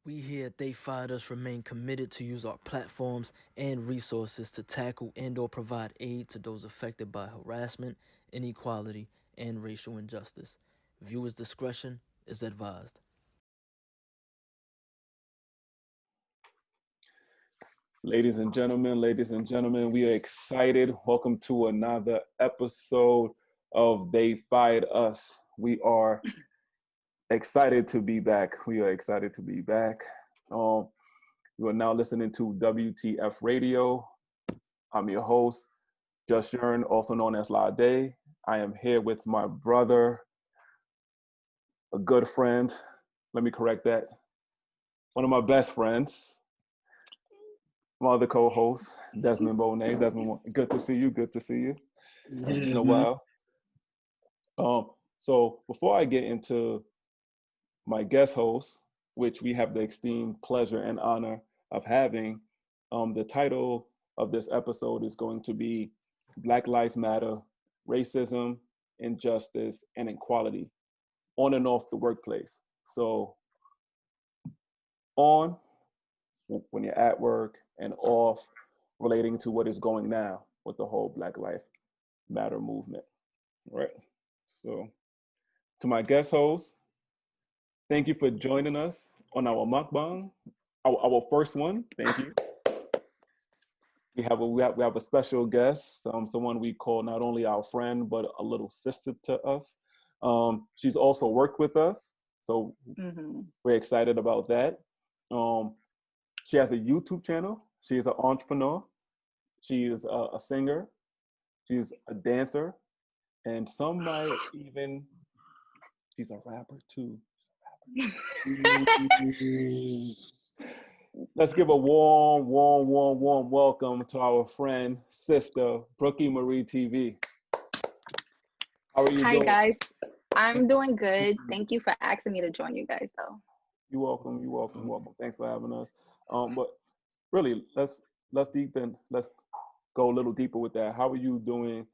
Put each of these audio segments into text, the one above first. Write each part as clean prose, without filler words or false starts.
We here at TheyFiredUs remain committed to use our platforms and resources to tackle and/or provide aid to those affected by harassment, inequality, and racial injustice. Viewers' discretion is advised. Ladies and gentlemen, we are excited. Welcome to another episode of They Fired Us. We are excited to be back. We are excited to be back. You are now listening to WTF Radio. I'm your host, Just Yearn, also known as La Day. I am here with my brother, a good friend. Let me correct that. One of my best friends. My other co-host, Desmond Bonet. Desmond, good to see you. Good to see you. It's been a while. So before I get into my guest host, which we have the esteemed pleasure and honor of having, the title of this episode is going to be Black Lives Matter, Racism, Injustice, and Equality on and off the workplace. So on, when you're at work, and off, relating to what is going now with the whole Black Lives Matter movement. All right. So to my guest host, thank you for joining us on our Mukbang, our first one. Thank you. We have a special guest, someone we call not only our friend but a little sister to us. She's also worked with us, so we're excited about that. She has a YouTube channel. She is an entrepreneur. She is a singer. She's a dancer, and some might even. She's a rapper too. Let's give a warm welcome to our friend, sister, Brookie Marie TV. How are you doing? Hi, guys. I'm doing good. Thank you for asking me to join you guys, though. You're welcome. Thanks for having us. But really, let's go a little deeper with that. How are you doing,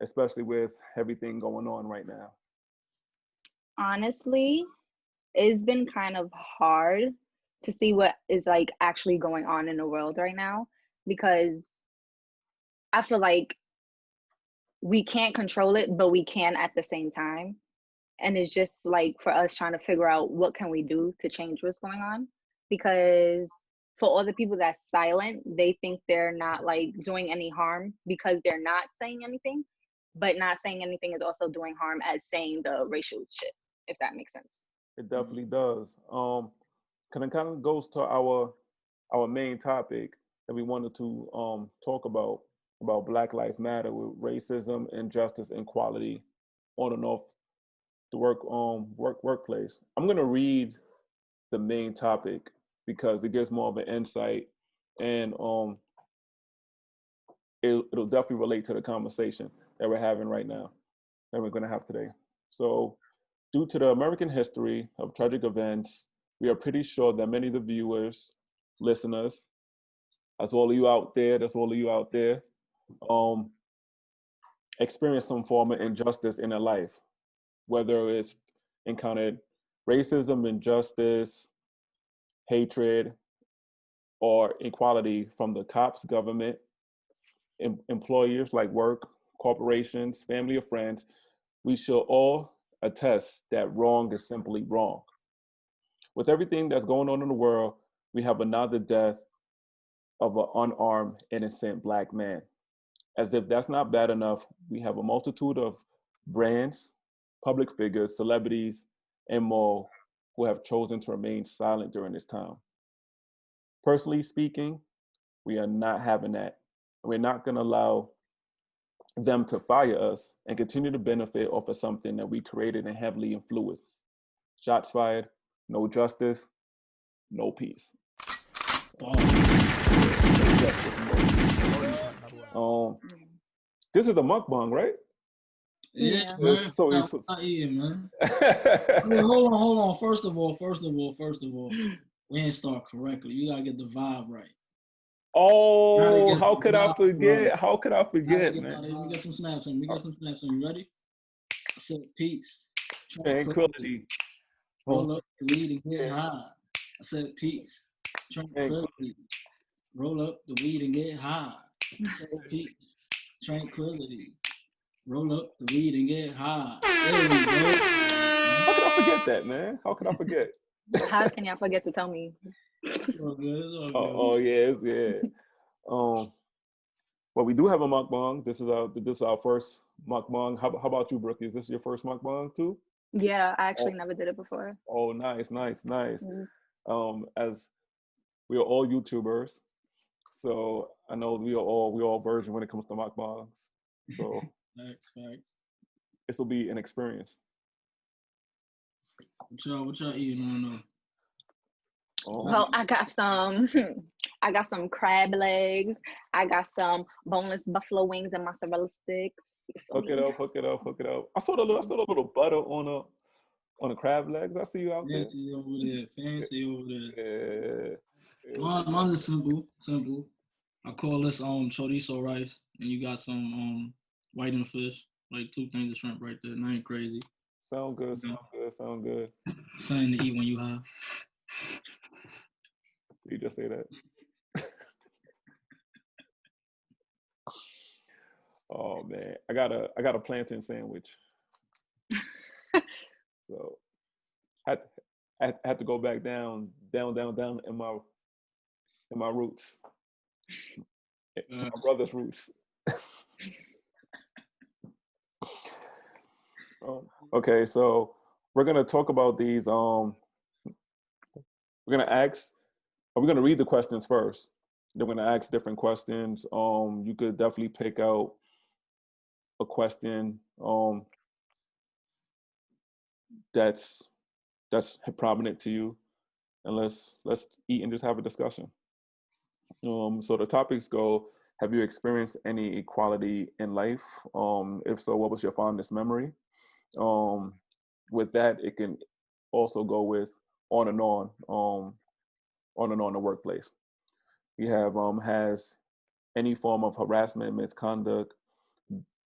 especially with everything going on right now? Honestly, it's been kind of hard to see what is like actually going on in the world right now, because I feel like we can't control it, but we can at the same time. And it's just like for us trying to figure out what can we do to change what's going on, because for all the people that's silent, they think they're not like doing any harm because they're not saying anything, but not saying anything is also doing harm as saying the racial shit, if that makes sense. It definitely does. Kind of goes to our main topic that we wanted to talk about Black Lives Matter, with racism, injustice, inequality on and off the workplace. I'm gonna read the main topic because it gives more of an insight, and it'll definitely relate to the conversation that we're having right now, that we're gonna have today. So, due to the American history of tragic events, we are pretty sure that many of the viewers, listeners, that's all of you out there, experience some form of injustice in their life, whether it's encountered racism, injustice, hatred, or equality from the cops, government, employers like work, corporations, family, or friends. We should all attest that wrong is simply wrong. With everything that's going on in the world, we have another death of an unarmed, innocent Black man. As if that's not bad enough, we have a multitude of brands, public figures, celebrities, and more who have chosen to remain silent during this time. Personally speaking, we are not having that. We're not going to allow them to fire us and continue to benefit off of something that we created and heavily influenced. Shots fired, no justice, no peace. This is a mukbang, right? Yeah, Yeah. man. So I'm it's not eating, man. I mean, hold on. First of all, we ain't start correctly. You gotta get the vibe right. Oh, Get how the could I vibe forget? right. How could I forget, man? Let me get some snaps on. You ready? I said peace. Tranquility. Roll up, lead, and get high. I said peace, Hey, tranquility. Roll up the weed and get high. I said peace, tranquility. Roll up the weed and get high. There we go. how could I forget that, man? How could I forget? How can y'all forget to tell me? It's all good. It's all good. Oh yeah, well, we do have a mukbang. This is our first mukbang. How about you, Brookie? Is this your first mukbang too? Yeah, I actually Oh, never did it before. oh, nice. Mm. As we are all YouTubers, so I know we all virgin when it comes to mukbangs. So Facts. this will be an experience. What y'all eating on? Well, I got some crab legs. I got some boneless buffalo wings and mozzarella sticks. You feel Hook it me? up. I saw the little butter on the crab legs. I see you out there. Fancy over there. Yeah. Mine is simple. I call this chorizo rice, and you got some white and fish, like 2 things of shrimp right there. Nothing crazy. Sound good. Something to eat when you high. You just say that. Oh man, I got a plantain sandwich. So I had to go back down in my roots, my brother's roots. Okay, so we're gonna talk about these. We're gonna read the questions first. Then we're gonna ask different questions. You could definitely pick out a question that's prominent to you, and let's eat and just have a discussion. So the topics go: have you experienced any equality in life? If so, what was your fondest memory? With that, it can also go with on and on the workplace. We have has any form of harassment, misconduct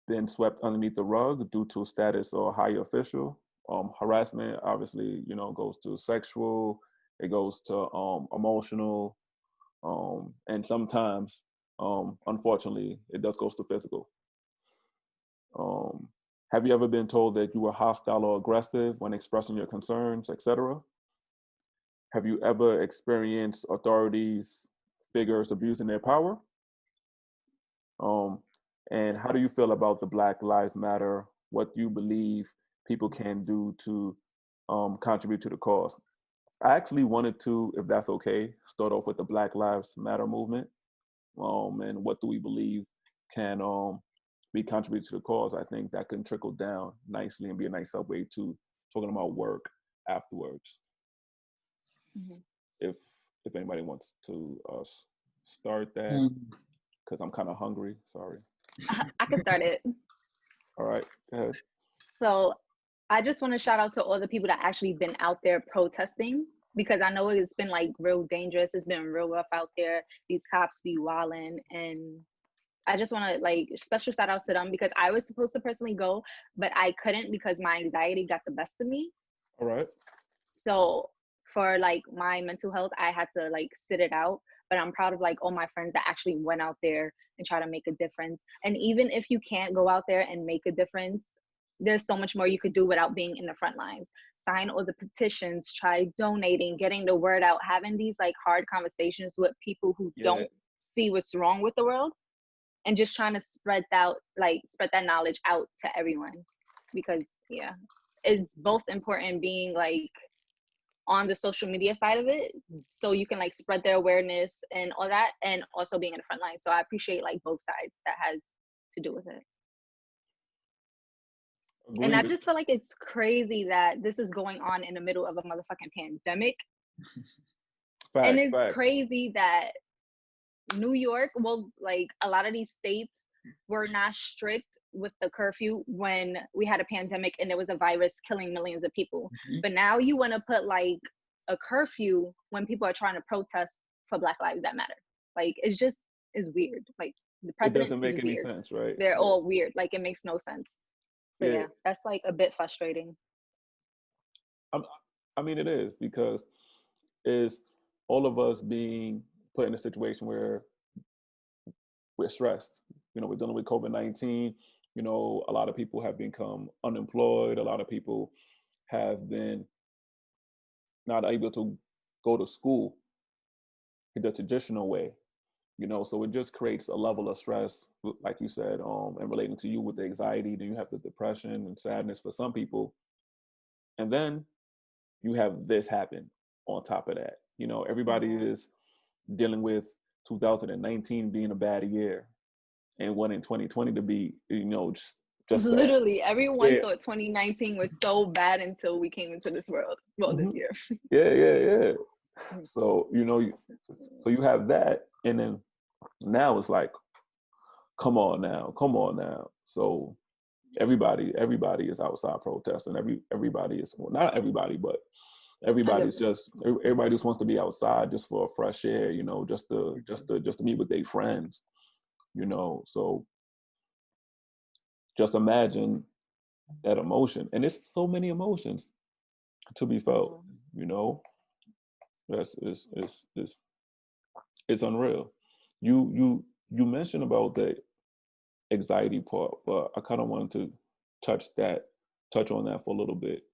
been swept underneath the rug due to status or higher official? Harassment obviously, goes to sexual, it goes to emotional, and sometimes, unfortunately, it does goes to physical. Have you ever been told that you were hostile or aggressive when expressing your concerns, etc.? Have you ever experienced authorities, figures abusing their power? And how do you feel about the Black Lives Matter? What do you believe people can do to contribute to the cause? I actually wanted to, if that's okay, start off with the Black Lives Matter movement. And what do we believe can be contributed to the cause? I think that can trickle down nicely and be a nice segue to talking about work afterwards. Mm-hmm. If anybody wants to start that, because I'm kind of hungry. Sorry. I can start it. All right, go ahead. So I just want to shout out to all the people that actually been out there protesting, because I know it's been like real dangerous. It's been real rough out there. These cops be wilding, and I just want to like special shout outs to them, because I was supposed to personally go, but I couldn't because my anxiety got the best of me. All right. So for like my mental health, I had to like sit it out. But I'm proud of like all my friends that actually went out there and try to make a difference. And even if you can't go out there and make a difference, there's so much more you could do without being in the front lines. Sign all the petitions, try donating, getting the word out, having these like hard conversations with people who don't see what's wrong with the world, and just trying to spread that knowledge out to everyone. Because it's both important being like on the social media side of it, so you can like spread their awareness and all that, and also being in the front line. So I appreciate like both sides that has to do with it. Agreed. And I just feel like it's crazy that this is going on in the middle of a motherfucking pandemic. Facts, and it's crazy that New York, well, like a lot of these states were not strict with the curfew when we had a pandemic and there was a virus killing millions of people. Mm-hmm. But now you want to put like a curfew when people are trying to protest for Black Lives That Matter. Like it's weird. Like the president, it doesn't make any sense, right? They're all weird. Like it makes no sense. So yeah, that's like a bit frustrating. I mean, it is, because is all of us being put in a situation where we're stressed. We're dealing with COVID-19. A lot of people have become unemployed. A lot of people have been not able to go to school the traditional way. So it just creates a level of stress, like you said, and relating to you with the anxiety. Then you have the depression and sadness for some people, and then you have this happen on top of that. Everybody is dealing with 2019 being a bad year, and wanting 2020 to be, just that. Literally, everyone Yeah. thought 2019 was so bad until we came into this world. Well, this year. Yeah. So so you have that, and then now it's like, come on now. So everybody is outside protesting. Everybody is, well, not everybody, but everybody just wants to be outside just for fresh air, just to meet with their friends, So just imagine that emotion, and it's so many emotions to be felt, That's it's unreal. You mentioned about the anxiety part, but I kind of wanted to touch on that for a little bit.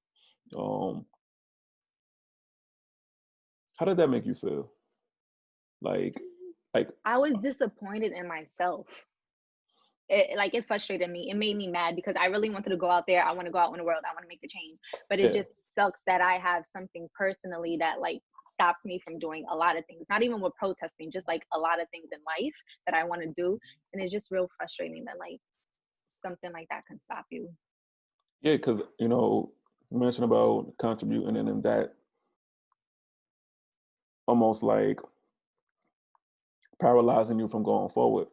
How did that make you feel? Like I was disappointed in myself. It frustrated me. It made me mad because I really wanted to go out there. I want to go out in the world. I want to make the change. But it just sucks that I have something personally that stops me from doing a lot of things. Not even with protesting, just a lot of things in life that I want to do. And it's just real frustrating that something like that can stop you. Yeah, because you mentioned about contributing, and then that almost like paralyzing you from going forward.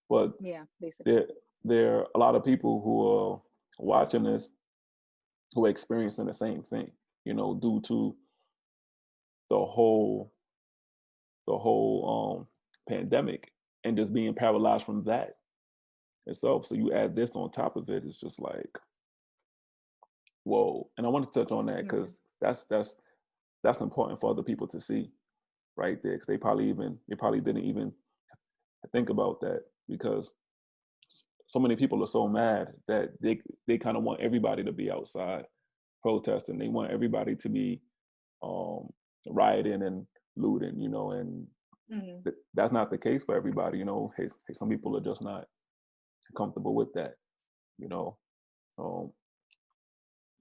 But yeah, basically, there are a lot of people who are watching this who are experiencing the same thing, due to the whole pandemic, and just being paralyzed from that itself. So you add this on top of it, it's just like, whoa. And I want to touch on that because that's important for other people to see right there, because they probably didn't even think about that, because so many people are so mad that they kind of want everybody to be outside protesting. They want everybody to be rioting and looting, and that's not the case for everybody. Hey, some people are just not comfortable with that, And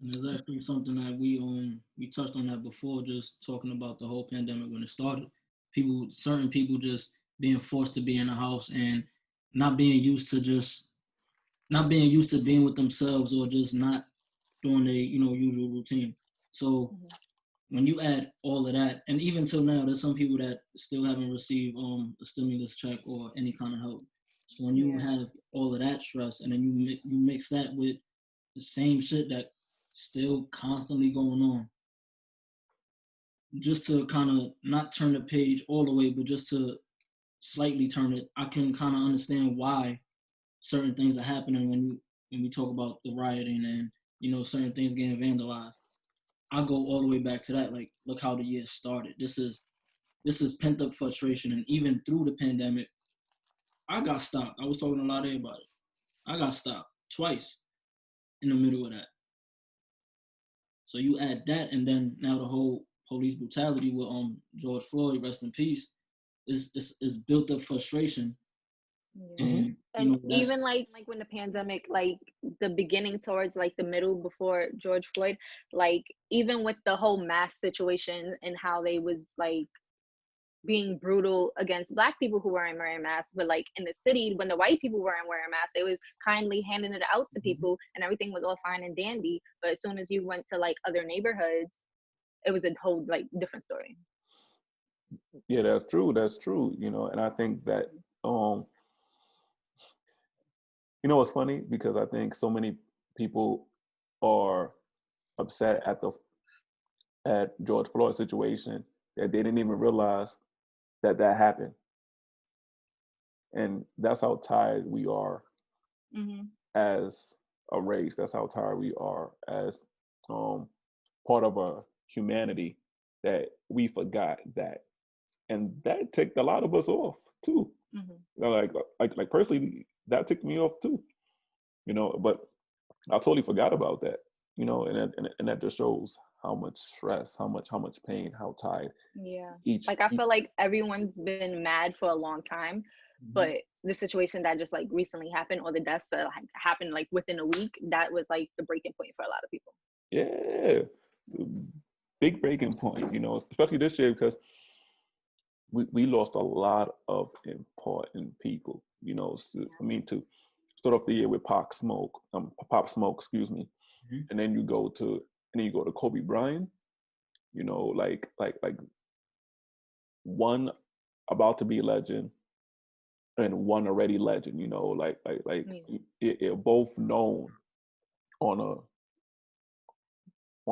there's actually something that we touched on that before, just talking about the whole pandemic when it started. Certain people just being forced to be in the house and not being used to being with themselves, or just not doing their usual routine. So when you add all of that, and even till now, there's some people that still haven't received a stimulus check or any kind of help. So when you have all of that stress, and then you mix that with the same shit that still constantly going on, just to kind of not turn the page all the way, but just to slightly turn it, I can kind of understand why certain things are happening when we talk about the rioting and certain things getting vandalized. I go all the way back to that. Like, look how the year started. This is pent up frustration, and even through the pandemic, I got stopped. I was talking to a lot of about it. I got stopped twice in the middle of that. So you add that, and then now the whole police brutality with George Floyd, rest in peace, is built up frustration. And even when the pandemic, the beginning towards the middle before George Floyd, even with the whole mask situation and how they was being brutal against Black people who weren't wearing masks, but in the city, when the white people weren't wearing masks, they was kindly handing it out to people and everything was all fine and dandy. But as soon as you went to other neighborhoods, it was a whole different story. Yeah, that's true. And I think that it's funny, because I think so many people are upset at George Floyd's situation that they didn't even realize that happened. And that's how tired we are as a race. That's how tired we are as part of a humanity that we forgot that, and that ticked a lot of us off too. Like personally, that ticked me off too. But I totally forgot about that. And that just shows how much stress, how much pain, how tired. Yeah. I feel like everyone's been mad for a long time, but the situation that just like recently happened, or the deaths that happened like within a week, that was like the breaking point for a lot of people. Yeah, big breaking point. Especially this year, because we lost a lot of important people. To start off the year with Pop Smoke, excuse me, and then you go to Kobe Bryant. Like one about to be legend and one already legend. They're both known on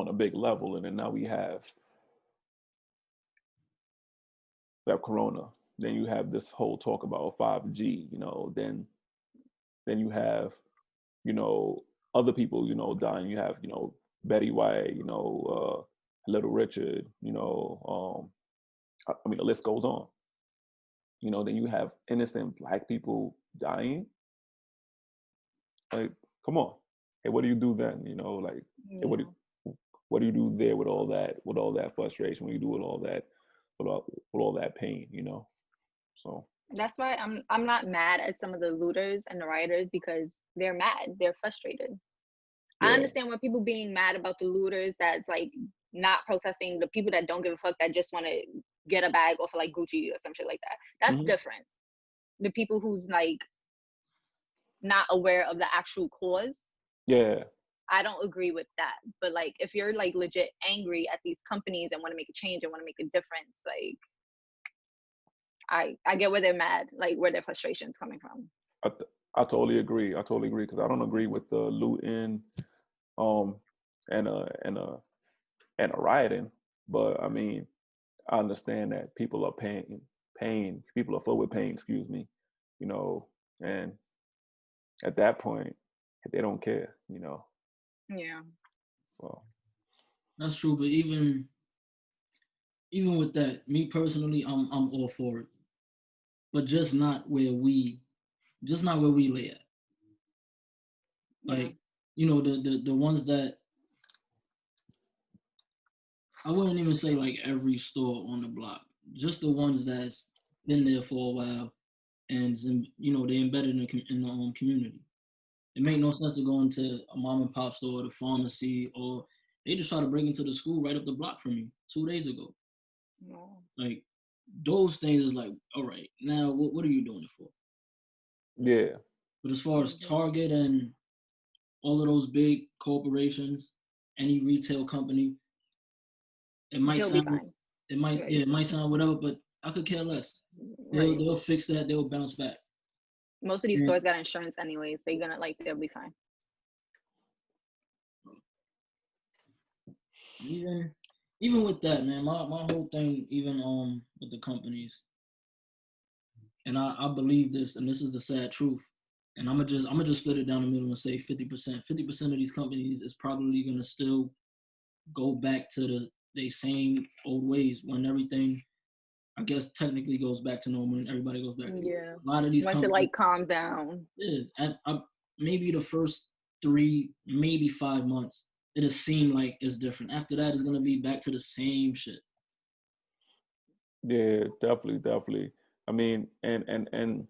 a big level, and then now we have Corona. Then you have this whole talk about 5G. Then you have other people dying. You have Betty White. Little Richard. I mean, the list goes on. Then you have innocent Black people dying. Like, come on. Hey, what do you do then? Hey, what do you do there with all that frustration? When you do with all that pain? So that's why I'm not mad at some of the looters and the rioters, because they're mad, they're frustrated. Yeah. I understand when people being mad about the looters that's like not protesting, the people that don't give a fuck, that just want to get a bag off of like Gucci or some shit like that. That's different. The people who's like not aware of the actual cause. Yeah. I don't agree with that. But like, if you're like legit angry at these companies and want to make a change and want to make a difference, like, I get where they're mad, like where their frustration is coming from. I totally agree. Because I don't agree with the looting, and rioting. But I mean, I understand that people are pain. People are filled with pain. Excuse me. And at that point, they don't care. Yeah. So that's true. But even with that, me personally, I'm all for it, but just not where we lay at. Like, the ones that, I wouldn't even say like every store on the block, just the ones that's been there for a while, and they embedded in the community. It make no sense to go into a mom and pop store, the pharmacy, or they just try to break into the school right up the block from me 2 days ago. No. Like, those things is like, all right, now what are you doing it for? Yeah. But as far as Target and all of those big corporations, any retail company, it might sound whatever, but I could care less. They'll fix that. They'll bounce back. Most of these stores got insurance anyways. They'll be fine. Even with that, man, my whole thing, even with the companies, and I believe this, and this is the sad truth, and I'm gonna just split it down the middle and say 50%. 50% of these companies is probably gonna still go back to the same old ways when everything, I guess, technically goes back to normal and everybody goes back to work. A lot of these once companies, it like calms down. Yeah, maybe the first 3, maybe 5 months, it'll seem like it's different. After that, it's gonna be back to the same shit. Yeah, definitely. I mean, and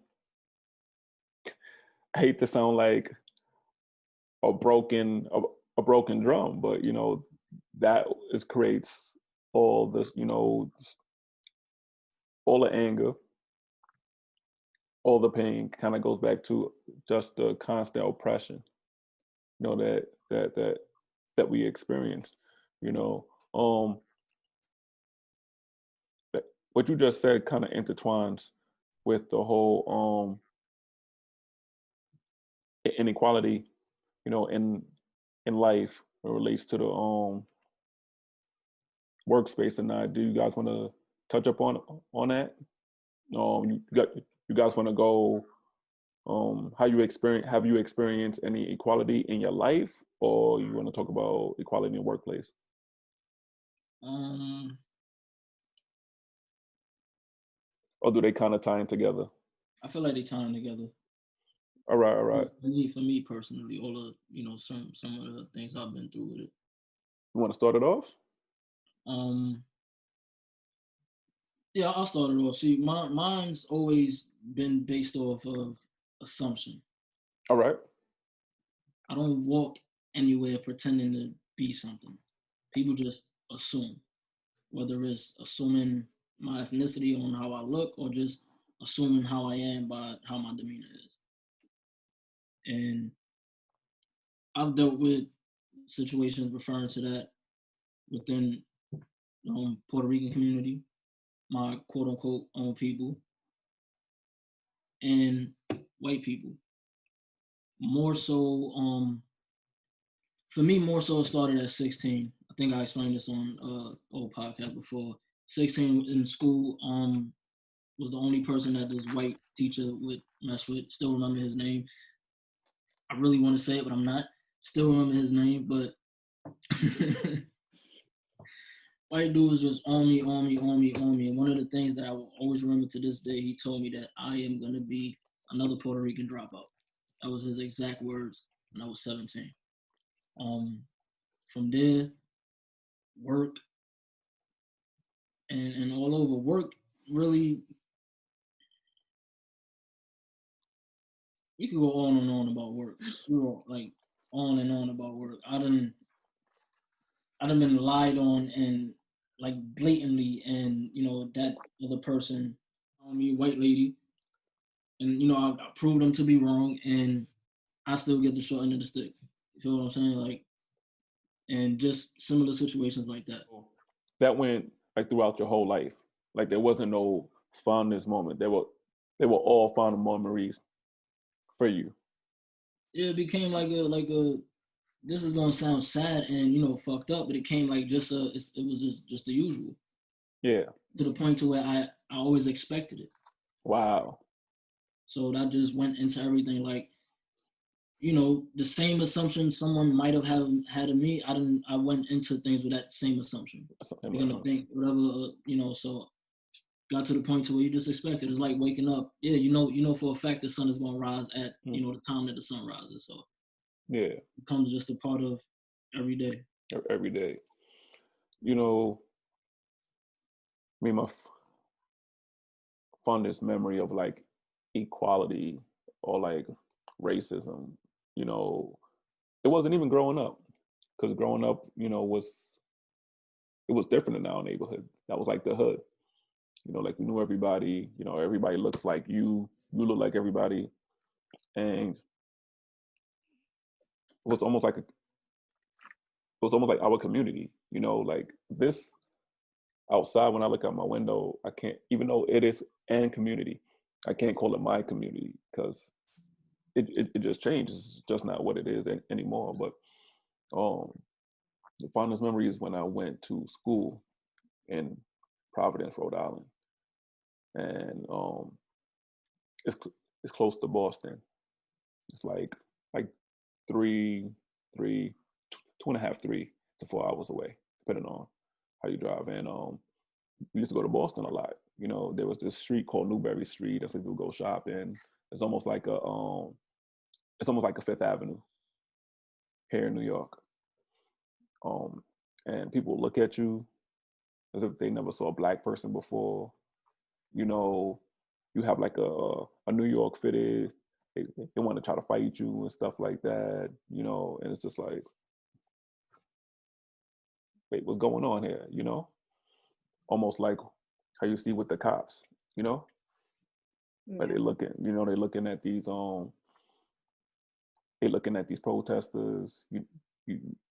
I hate to sound like a broken drum, but that creates all this, all the anger, all the pain kind of goes back to just the constant oppression, that we experience. What you just said kind of intertwines with the whole inequality, in life, it relates to the workspace. And do you guys want to touch up on that? You guys want to go? Have you experienced any equality in your life, or you want to talk about equality in the workplace? or do they kind of tie in together? I feel like they tie them together. All right, all right. For me personally, all of some of the things I've been through with it. You want to start it off? Yeah, I'll start it off. See, mine's always been based off of assumption. All right. I don't walk anywhere pretending to be something. People just assume, whether it's assuming my ethnicity on how I look or just assuming how I am by how my demeanor is. And I've dealt with situations referring to that within Puerto Rican community, my quote unquote own people, and white people. More so, for me, more so it started at 16. I think I explained this on old podcast before. 16 in school, was the only person that this white teacher would mess with. Still remember his name. I really want to say it, but I'm not. Still remember his name, but white dude was just on me. And one of the things that I will always remember to this day, he told me that I am going to be another Puerto Rican dropout. That was his exact words when I was 17. From there, work, and all over. Work really, you could go on and on about work. Like on and on about work. I done been lied on and like blatantly, and that other person, white lady, and I proved them to be wrong, and I still get the short end of the stick. You feel what I'm saying? Like, and just similar situations like that. That went like throughout your whole life. Like there wasn't no fondness moment. They were all fond memories for you. Yeah, it became like a. This is gonna sound sad and fucked up, but it came like it was just the usual. Yeah. To the point to where I always expected it. Wow. So that just went into everything. Like, the same assumption someone might have had of me. I went into things with that same assumption. You're gonna think whatever, so got to the point to where you just expect it. It's like waking up. Yeah, you know for a fact the sun is gonna rise at the time that the sun rises. So yeah, it becomes just a part of every day. Every day. My fondest memory of like equality or like racism, it wasn't even growing up, because growing up, it was different in our neighborhood. That was like the hood. Like we knew everybody. Everybody looks like you. You look like everybody, and it was almost like our community. Like this outside, when I look out my window, I can't, even though it is an community, I can't call it my community because it just changes. It's just not what it is anymore. But the fondest memory is when I went to school in Providence, Rhode Island, and it's close to Boston. It's like 3, 2.5, 3 to 4 hours away, depending on how you drive. And we used to go to Boston a lot. There was this street called Newberry Street. That's where people go shopping. It's almost like a Fifth Avenue here in New York. And people look at you as if they never saw a black person before. You have like a New York fitted. They want to try to fight you and stuff like that. And it's just like, wait, what's going on here? Almost like how you see with the cops. Yeah. Like they're looking at these protesters.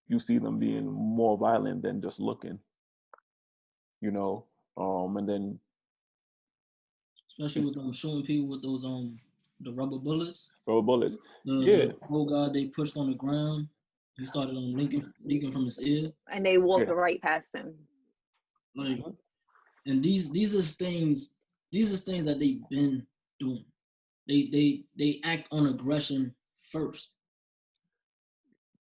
You see them being more violent than just looking. And then especially with shooting people with those the rubber bullets. The old guy they pushed on the ground. He started leaking from his ear, and they walked right past him. Like, and these are things that they've been doing. They act on aggression first.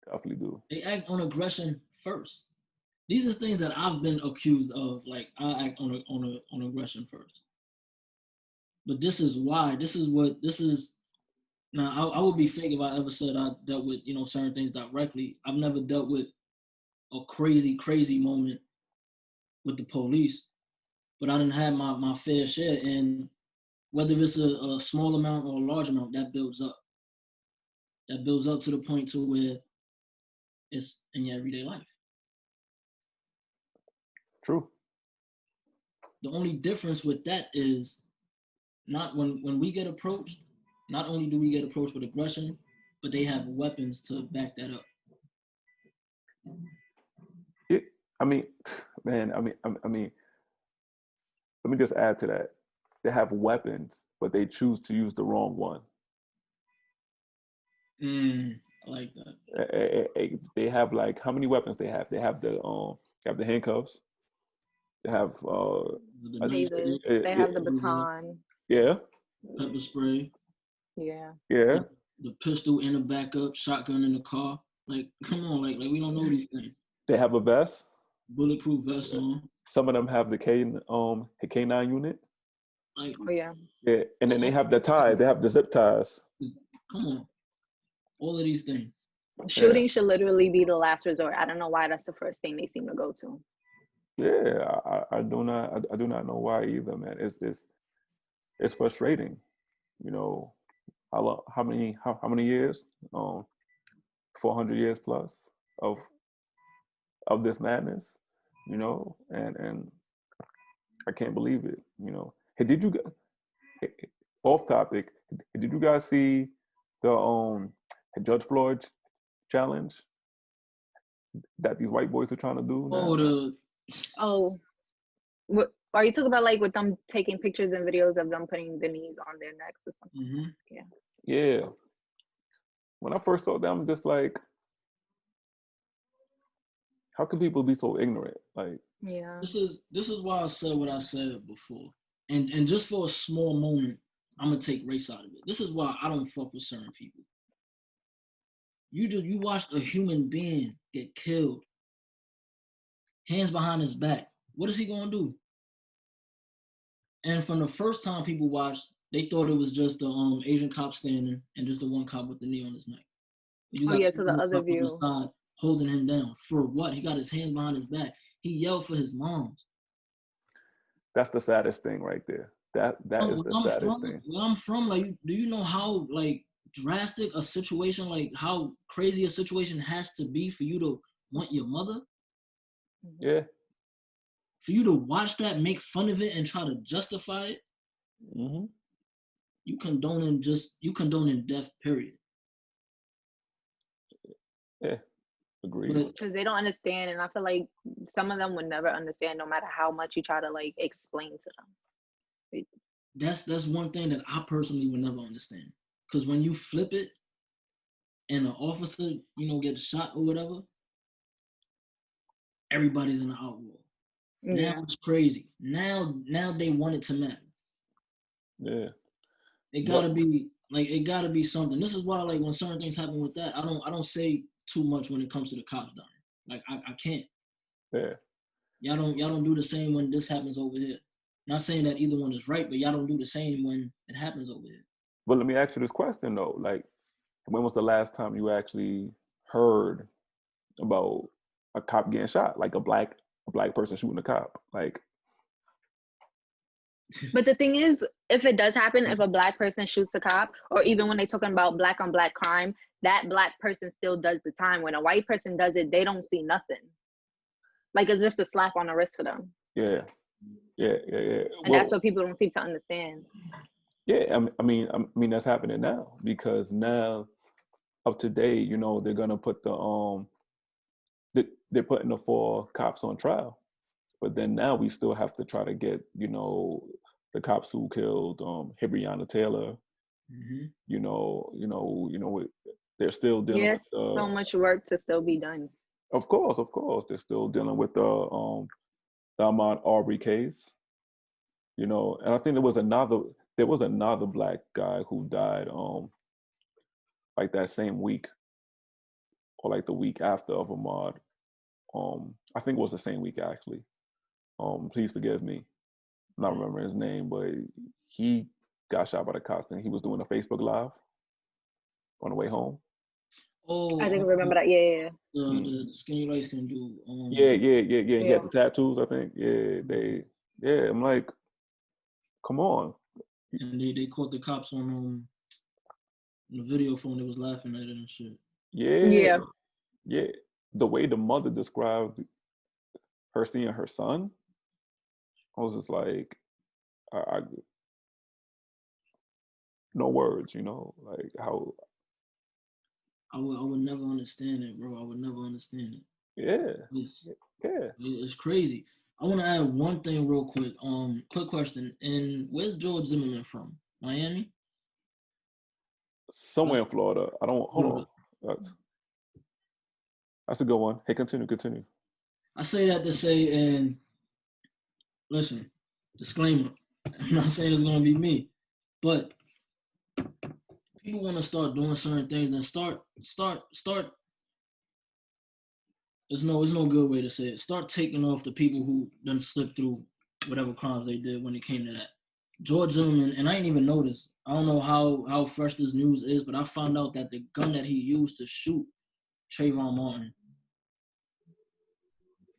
Definitely do. They act on aggression first. These are things that I've been accused of. Like, I act on aggression first. But this is why. This is. Now, I would be fake if I ever said I dealt with, certain things directly. I've never dealt with a crazy moment with the police, but I didn't have my fair share. And whether it's a small amount or a large amount, that builds up. That builds up to the point to where it's in your everyday life. True. The only difference with that is not when we get approached, not only do we get approached with aggression, but they have weapons to back that up. I mean, man, I mean, let me just add to that. They have weapons, but they choose to use the wrong one. I like that. They have like how many weapons they have? They have the handcuffs. They have tasers. They have the baton. Yeah. Pepper spray. Yeah. Yeah. The pistol in the backup, shotgun in the car. Like, come on, like we don't know these things. They have a vest. Bulletproof vest on. Some of them have the K9 unit. Like, oh yeah. Yeah, and then they have the tie. They have the zip ties. Come on, all of these things. Shooting should literally be the last resort. I don't know why that's the first thing they seem to go to. Yeah, I do not know why either, man. It's frustrating. How many years? 400 years plus of this madness. And I can't believe it. Hey, did you off topic? Did you guys see the Judge Floyd challenge that these white boys are trying to do now? What are you talking about? Like with them taking pictures and videos of them putting the knees on their necks or something? Mm-hmm. Yeah. When I first saw them, I'm just like, how can people be so ignorant? Like, yeah. This is why I said what I said before, and just for a small moment, I'm gonna take race out of it. This is why I don't fuck with certain people. You watched a human being get killed, hands behind his back. What is he gonna do? And from the first time people watched, they thought it was just the Asian cop standing and just the one cop with the knee on his neck. So the other view. On the side holding him down. For what? He got his hands behind his back. He yelled for his moms. That's the saddest thing right there. That is the saddest thing. Where I'm from, like, do you know how like drastic a situation, like how crazy a situation has to be for you to want your mother? Yeah. For you to watch that, make fun of it, and try to justify it, mm-hmm. you condoning death, period. Yeah, agreed. Because they don't understand, and I feel like some of them would never understand, no matter how much you try to like explain to them. That's one thing that I personally would never understand. Because when you flip it, and an officer, gets shot or whatever, everybody's in the outroar. Yeah. Now it's crazy. Now they want it to matter. Yeah. It gotta be something. This is why, like, when certain things happen with that, I don't say too much when it comes to the cops dying. Like, I can't. Yeah. Y'all don't do the same when this happens over here. Not saying that either one is right, but y'all don't do the same when it happens over here. But let me ask you this question though. Like, when was the last time you actually heard about a cop getting shot? Like a black person shooting a cop? Like, but the thing is, if it does happen, if a black person shoots a cop, or even when they're talking about black on black crime, that black person still does the time. When a white person does it, they don't see nothing. Like, it's just a slap on the wrist for them. Yeah. And that's what people don't seem to understand. Yeah, I mean that's happening now, because now up to date, they're gonna put they're putting the 4 cops on trial, but then now we still have to try to get the cops who killed Breonna Taylor. Mm-hmm. They're still dealing with so much work to still be done. Of course, they're still dealing with the Ahmaud Arbery case. And I think there was another black guy who died like that same week, or like the week after of Ahmaud. I think it was the same week actually. Please forgive me, I'm not remembering his name, but he got shot by the cops and he was doing a Facebook Live on the way home. Oh, I think I remember that. Yeah. the skinny lights can do. Yeah. He Yeah. had the tattoos, I think. Yeah. I'm like, come on. And they caught the cops on the video phone. They was laughing at it and shit. Yeah. The way the mother described her seeing her son, I was just like, I no words, like how. I would never understand it, bro. I would never understand it. Yeah. It's crazy. I want to add one thing real quick. Quick question. And where's George Zimmerman from? Miami? Somewhere in Florida. I don't. Hold on. That's a good one. Hey, continue. I say that to say, and listen, disclaimer. I'm not saying it's gonna be me, but people want to start doing certain things and start. There's no good way to say it. Start taking off the people who done slipped through whatever crimes they did when it came to that. George Zimmerman, and I didn't even notice. I don't know how fresh this news is, but I found out that the gun that he used to shoot Trayvon Martin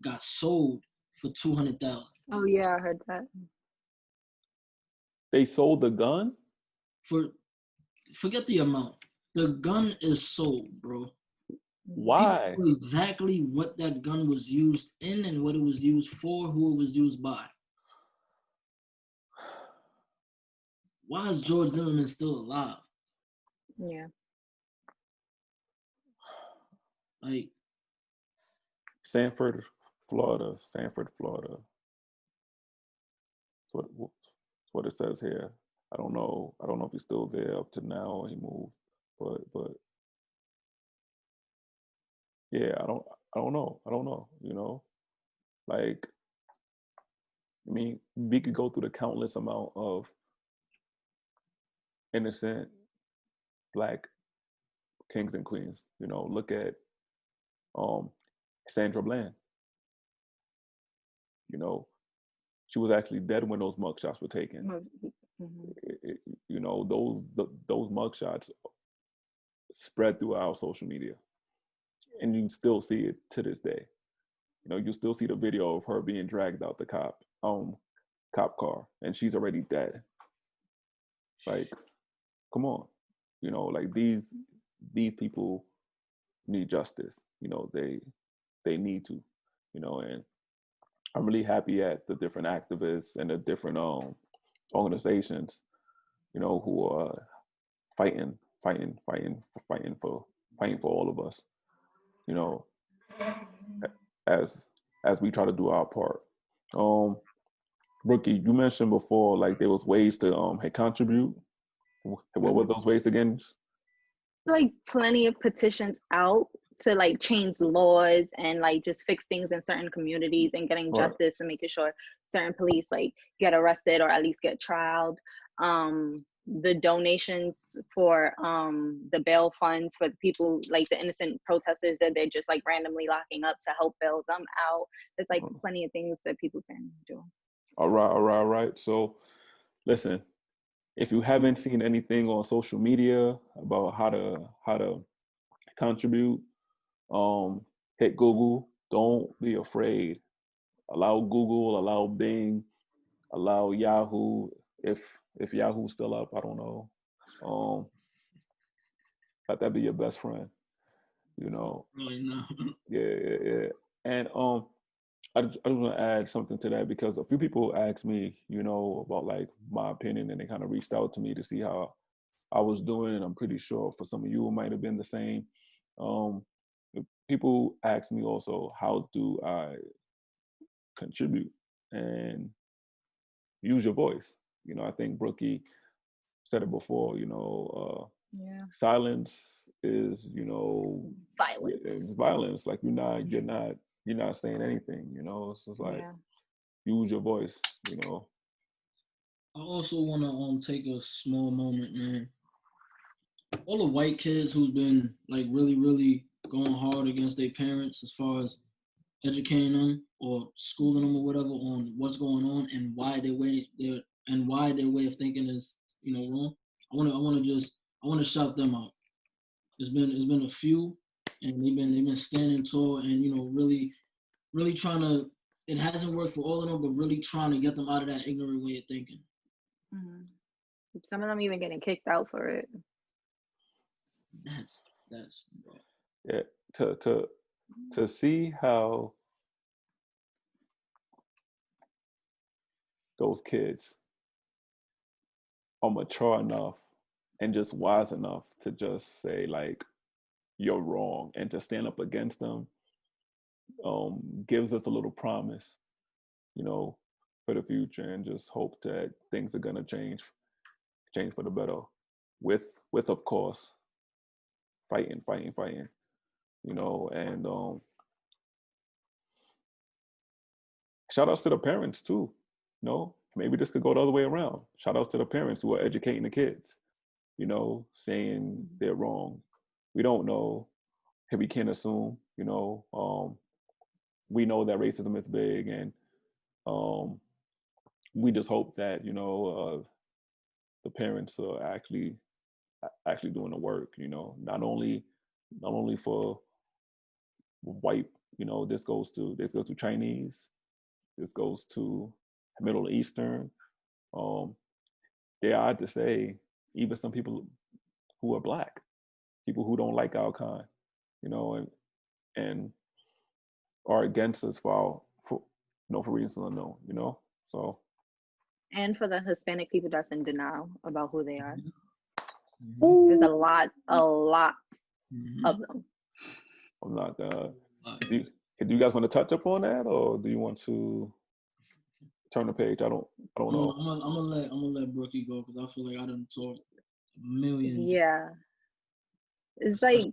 got sold for $200,000. Oh yeah, I heard that. They sold the gun? Forget the amount. The gun is sold, bro. Why? People know exactly what that gun was used in and what it was used for, who it was used by. Why is George Zimmerman still alive? Yeah. Like, Sanford, Florida. That's what it says here. I don't know if he's still there up to now or he moved. But yeah, I don't know. Like, I mean, we could go through the countless amount of innocent Black kings and queens. Look at Sandra Bland. She was actually dead when those mugshots were taken. Mm-hmm. Those mugshots spread throughout social media, and you still see it to this day. You still see the video of her being dragged out the cop car, and she's already dead. Like, come on, like these people need justice. They need to, and I'm really happy at the different activists and the different organizations, who are fighting for all of us, as we try to do our part. Rookie, you mentioned before, like there was ways to contribute. What were those ways again? Like plenty of petitions out to like change laws and like just fix things in certain communities and getting justice and making sure certain police like get arrested or at least get trialed. The donations for the bail funds for the people, like the innocent protesters that they're just like randomly locking up to help bail them out. There's like plenty of things that people can do. All right. So listen, if you haven't seen anything on social media about how to contribute, hit Google. Don't be afraid. Allow Google, allow Bing, allow Yahoo. If Yahoo's still up, I don't know. Let that be your best friend. really no. Yeah. And I just want to add something to that because a few people asked me, about like my opinion, and they kind of reached out to me to see how I was doing. And I'm pretty sure for some of you, it might have been the same. People ask me also, how do I contribute and use your voice? I think Brookie said it before. Silence is, violence. Like you're not saying anything. It's just like use your voice. I also want to take a small moment, man. All the white kids who's been like really, really going hard against their parents as far as educating them or schooling them or whatever on what's going on and why their way of thinking is wrong. I want to shout them out. It's been a few, and they've been standing tall and really trying to. It hasn't worked for all of them, but really trying to get them out of that ignorant way of thinking. Mm-hmm. Some of them even getting kicked out for it. That's bro. Yeah, to see how those kids are mature enough and just wise enough to just say like you're wrong and to stand up against them gives us a little promise, for the future, and just hope that things are gonna change for the better. With of course fighting, and shout outs to the parents too. Maybe this could go the other way around. Shout outs to the parents who are educating the kids, saying they're wrong. We don't know. We can't assume, we know that racism is big, and we just hope that, the parents are actually doing the work, not only for white, this goes to Chinese, this goes to Middle Eastern. Dare I to say, even some people who are Black, people who don't like our kind, and are against us for reasons unknown, So. And for the Hispanic people that's in denial about who they are. Mm-hmm. There's a lot Mm-hmm. of them. I'm not. Do you guys want to touch up on that, or do you want to turn the page? I don't know. I'm gonna let Brookie go because I feel like I done talked a million. Yeah. It's like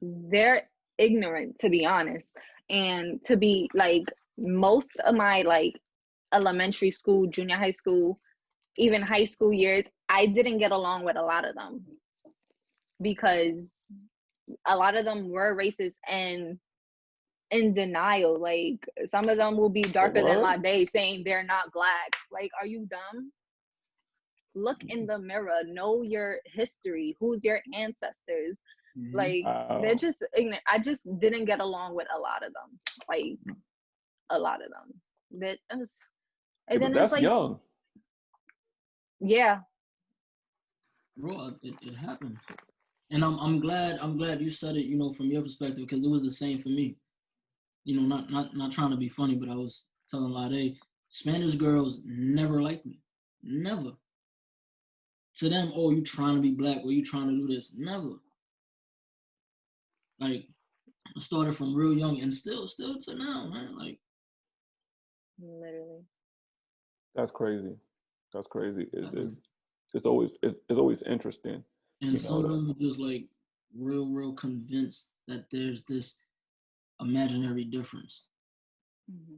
they're ignorant, to be honest. And to be like, most of my like elementary school, junior high school, even high school years, I didn't get along with a lot of them because a lot of them were racist and in denial. Like, some of them will be darker than my day saying they're not Black. Like, are you dumb? Look in the mirror, know your history, who's your ancestors. Mm-hmm. Like, they're just ignorant. I just didn't get along with a lot of them. Like, a lot of them. And then that's it's like, young. Yeah. Bro, it happened. And I'm glad you said it, from your perspective, because it was the same for me. Not trying to be funny, but I was telling Lade, Spanish girls never liked me. Never. To them, oh, you trying to be Black, or you trying to do this? Never. Like, I started from real young and still to now, man. Like, literally. That's crazy. It's always interesting. And some of them are just like real convinced that there's this imaginary difference. Mm-hmm.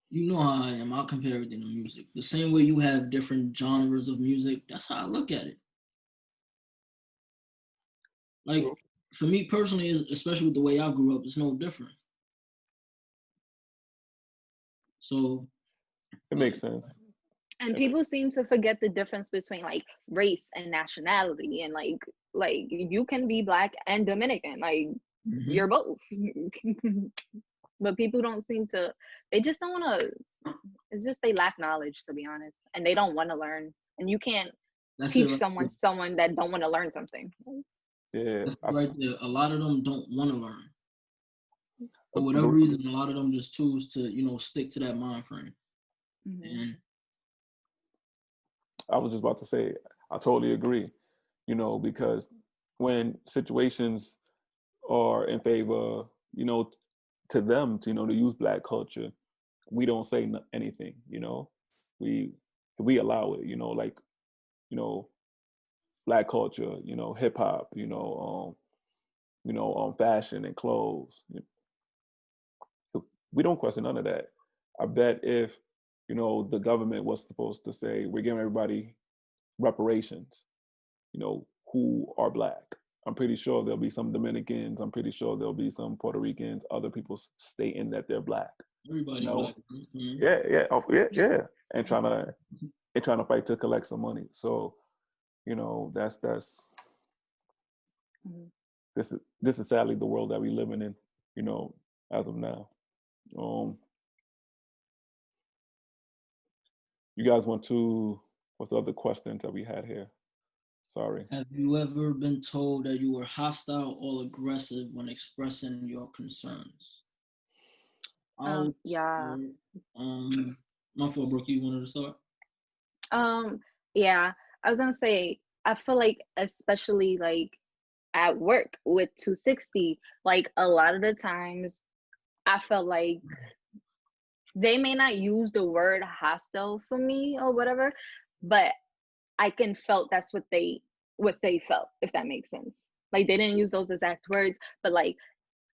You know how I am. I'll compare everything to music. The same way you have different genres of music, that's how I look at it. Like, for me personally, especially with the way I grew up, it's no different. So it makes sense. And people seem to forget the difference between like race and nationality, and like you can be Black and Dominican, like mm-hmm. You're both. But people don't seem to. They just don't want to. It's just they lack knowledge, to be honest, and they don't want to learn. And you can't teach someone that don't want to learn something. Yeah, that's right there. A lot of them don't want to learn. For whatever reason, a lot of them just choose to stick to that mind frame. Mm-hmm. And I was just about to say, I totally agree, because when situations are in favor, to them, to use Black culture, we don't say anything, we allow it, like, Black culture, hip hop, fashion and clothes. We don't question none of that. I bet if, the government was supposed to say, we're giving everybody reparations, who are Black. I'm pretty sure there'll be some Dominicans. I'm pretty sure there'll be some Puerto Ricans, other people stating that they're Black. Everybody Black. Mm-hmm. Yeah. And trying to they're trying to fight to collect some money. So, that's Mhm. this is sadly the world that we living in, as of now. You guys want to? What's the other questions that we had here? Sorry. Have you ever been told that you were hostile or aggressive when expressing your concerns? Yeah. My fault, Brooke, you wanted to start? Yeah. I was gonna say, I feel like, especially like at work with 260, like a lot of the times I felt like they may not use the word hostile for me or whatever, but I can felt that's what they felt, if that makes sense. Like they didn't use those exact words, but like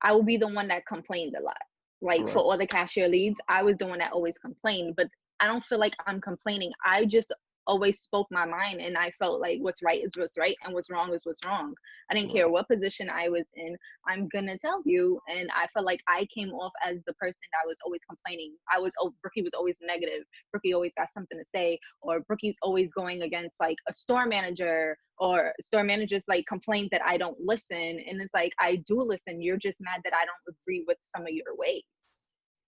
I will be the one that complained a lot. Like for Right. all the cashier leads, I was the one that always complained, but I don't feel like I'm complaining. I just always spoke my mind, and I felt like what's right is what's right and what's wrong is what's wrong. I didn't Right. care what position I was in. I'm gonna tell you. And I felt like I came off as the person that was always complaining. Brookie was always negative. Brookie always got something to say, or Brookie's always going against like a store manager, or store managers like complain that I don't listen. And it's like, I do listen. You're just mad that I don't agree with some of your ways.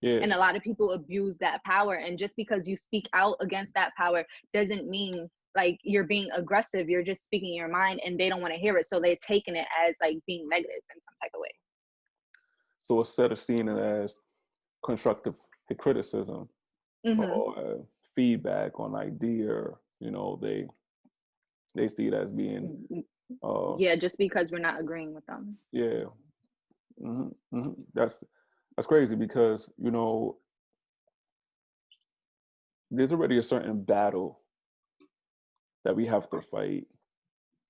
And a Yes. lot of people abuse that power. And just because you speak out against that power doesn't mean like you're being aggressive. You're just speaking your mind, and they don't want to hear it. So they're taking it as like being negative in some type of way. So instead of seeing it as constructive criticism Mm-hmm. or feedback on idea, they see it as being, Yeah, just because we're not agreeing with them. yeah. That's crazy because there's already a certain battle that we have to fight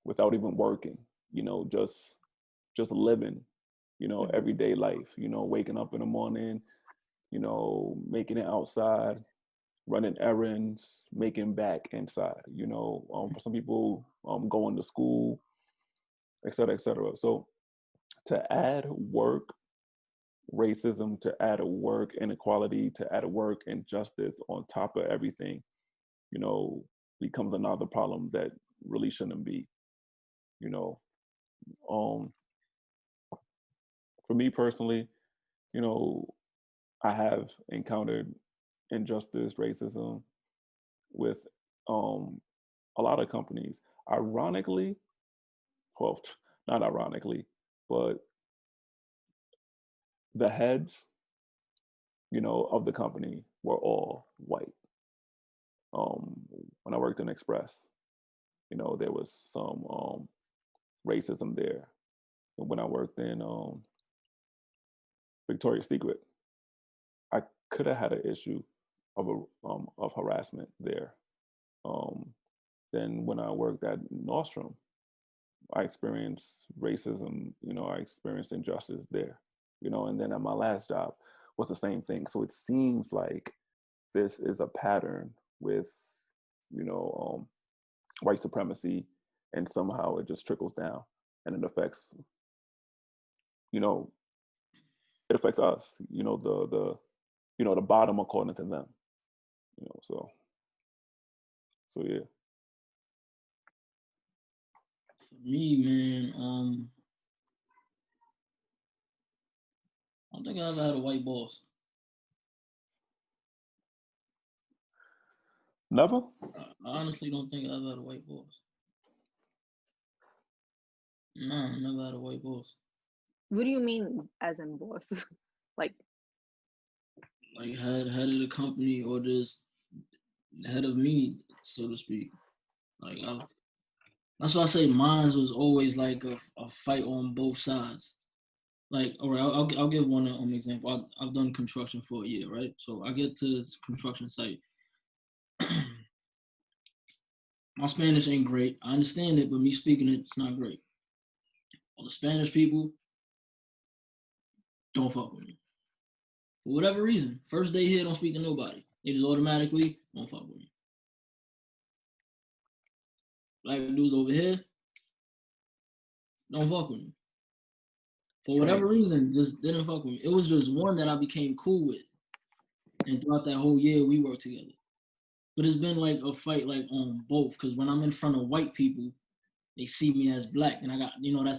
without even working. Just living. Everyday life. Waking up in the morning. Making it outside, running errands, making back inside. For some people, going to school, et cetera, et cetera. So to add work racism, to add a work inequality, to add a work injustice on top of everything, becomes another problem that really shouldn't be. You know, um, for me personally, you know, I have encountered injustice, racism with a lot of companies. Ironically, well, not ironically, but the heads, of the company were all white. When I worked in Express, there was some racism there. And when I worked in Victoria's Secret, I could have had an issue of harassment there. Um, then when I worked at Nordstrom, I experienced racism. I experienced injustice there. And then at my last job was the same thing. So it seems like this is a pattern with you know um, white supremacy, and somehow it just trickles down, and it affects you know it affects us. The bottom according to them. So yeah. For me, man, I don't think I ever had a white boss. Never. I honestly don't think I ever had a white boss. No, I never had a white boss. What do you mean as in boss? Like Head of the company, or just head of me, so to speak. That's why I say mine was always like a fight on both sides. Like, all right, I'll give one example. I've done construction for a year, right? So I get to this construction site. My Spanish ain't great. I understand it, but me speaking it's not great. All the Spanish people don't fuck with me. For whatever reason. First day here, don't speak to nobody. They just automatically don't fuck with me. Black dudes over here, don't fuck with me. For whatever Strange. reason, just didn't fuck with me. It was just one that I became cool with. And throughout that whole year, we worked together. But it's been like a fight like on both, because when I'm in front of white people, they see me as black, and I got,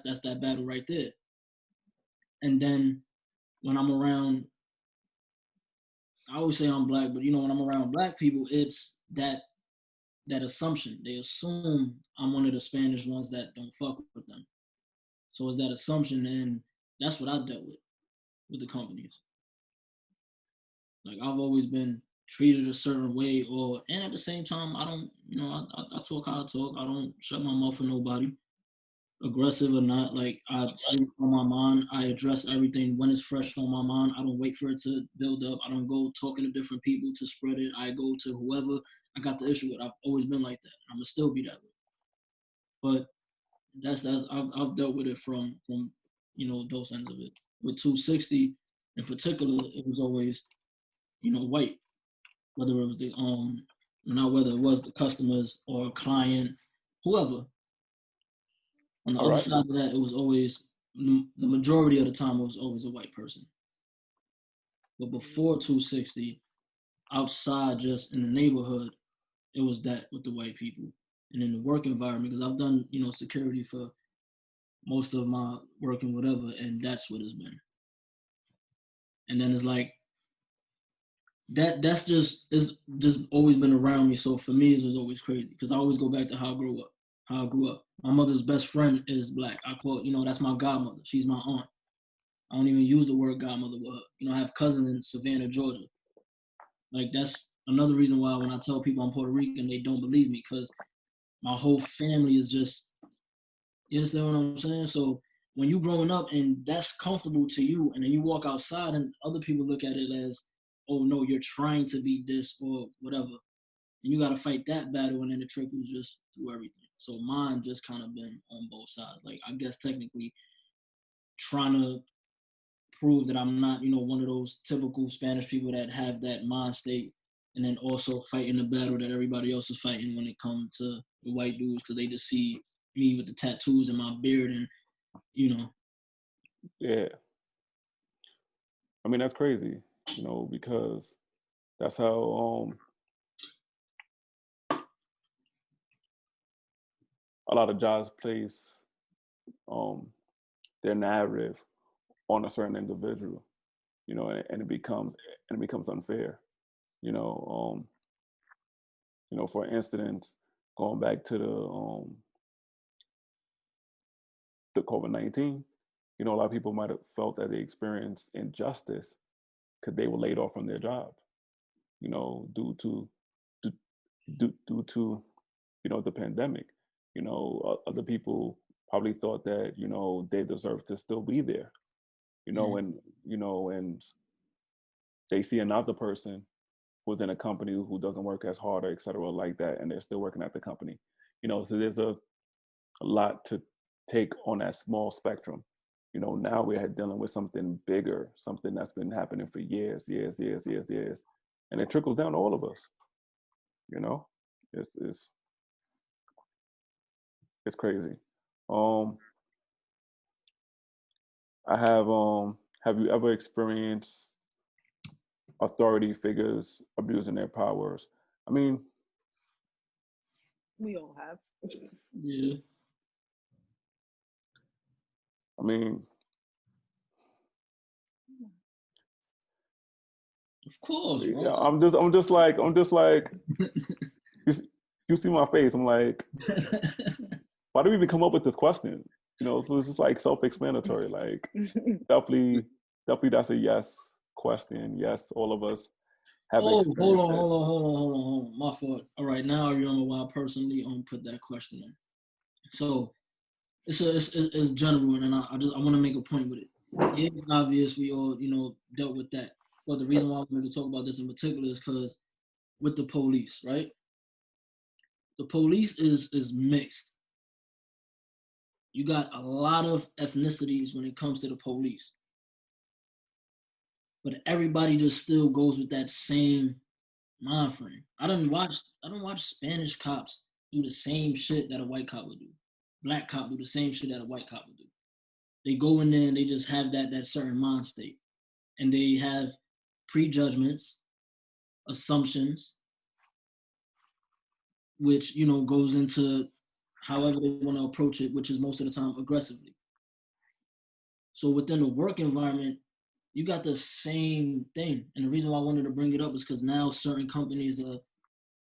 that's that battle right there. And then when I'm around, I always say I'm black, but when I'm around black people, it's that assumption. They assume I'm one of the Spanish ones that don't fuck with them. So it's that assumption, and that's what I dealt with the companies. Like, I've always been treated a certain way, and at the same time, I don't, I talk how I talk. I don't shut my mouth for nobody, aggressive or not. Like, I say what's on my mind. I address everything when it's fresh on my mind. I don't wait for it to build up. I don't go talking to different people to spread it. I go to whoever I got the issue with. I've always been like that. I'm gonna still be that way. But that's I've dealt with it from those ends of it. With 260 in particular, it was always white, whether it was whether it was the customers or a client, whoever. On the All other right. side of that, it was always, the majority of the time, it was always a white person. But before 260, outside, just in the neighborhood, it was that with the white people. And in the work environment, because I've done security for most of my work and whatever, and that's what it's been. And then it's like that's just always been around me. So for me, it was always crazy, because I always go back to how I grew up. My mother's best friend is black. I call that's my godmother. She's my aunt. I don't even use the word godmother with her. I have cousins in Savannah, Georgia. Like, that's another reason why when I tell people I'm Puerto Rican, they don't believe me, because my whole family is just, you understand what I'm saying? So when you growing up and that's comfortable to you, and then you walk outside and other people look at it as, oh no, you're trying to be this or whatever. And you got to fight that battle, and then it trickles just through everything. So mine just kind of been on both sides. Like, I guess technically trying to prove that I'm not, one of those typical Spanish people that have that mind state, and then also fighting the battle that everybody else is fighting when it comes to the white dudes, because they just see me with the tattoos and my beard, and Yeah. I mean, that's crazy, because that's how a lot of jobs place their narrative on a certain individual, and it becomes unfair. You know, for instance, going back to the COVID-19, a lot of people might have felt that they experienced injustice because they were laid off from their job, due to the pandemic. Other people probably thought that they deserve to still be there. And they see another person who's in a company who doesn't work as hard, or et cetera, like that, and they're still working at the company. So there's a lot to take on that small spectrum. Now we're dealing with something bigger, something that's been happening for years, and it trickles down to all of us. It's crazy. I have you ever experienced authority figures abusing their powers? I mean, We all have. yeah. I mean, Of course, bro. yeah, I'm just like, you see my face. I'm like, why do we even come up with this question? So it's just like self-explanatory. Like, definitely, that's a yes question. Yes, all of us have Oh, hold experienced on, it. hold on. My fault. All right, now I remember why I personally put that question in. So it's general, and I want to make a point with it. It's obvious we all dealt with that. But the reason why I wanted to talk about this in particular is because with the police, right? The police is mixed. You got a lot of ethnicities when it comes to the police, but everybody just still goes with that same mind frame. I don't watch Spanish cops do the same shit that a white cop would do. Black cop do the same shit that a white cop would do. They go in there and they just have that certain mind state, and they have prejudgments, assumptions, which, goes into however they want to approach it, which is most of the time aggressively. So within the work environment, you got the same thing. And the reason why I wanted to bring it up is because now certain companies are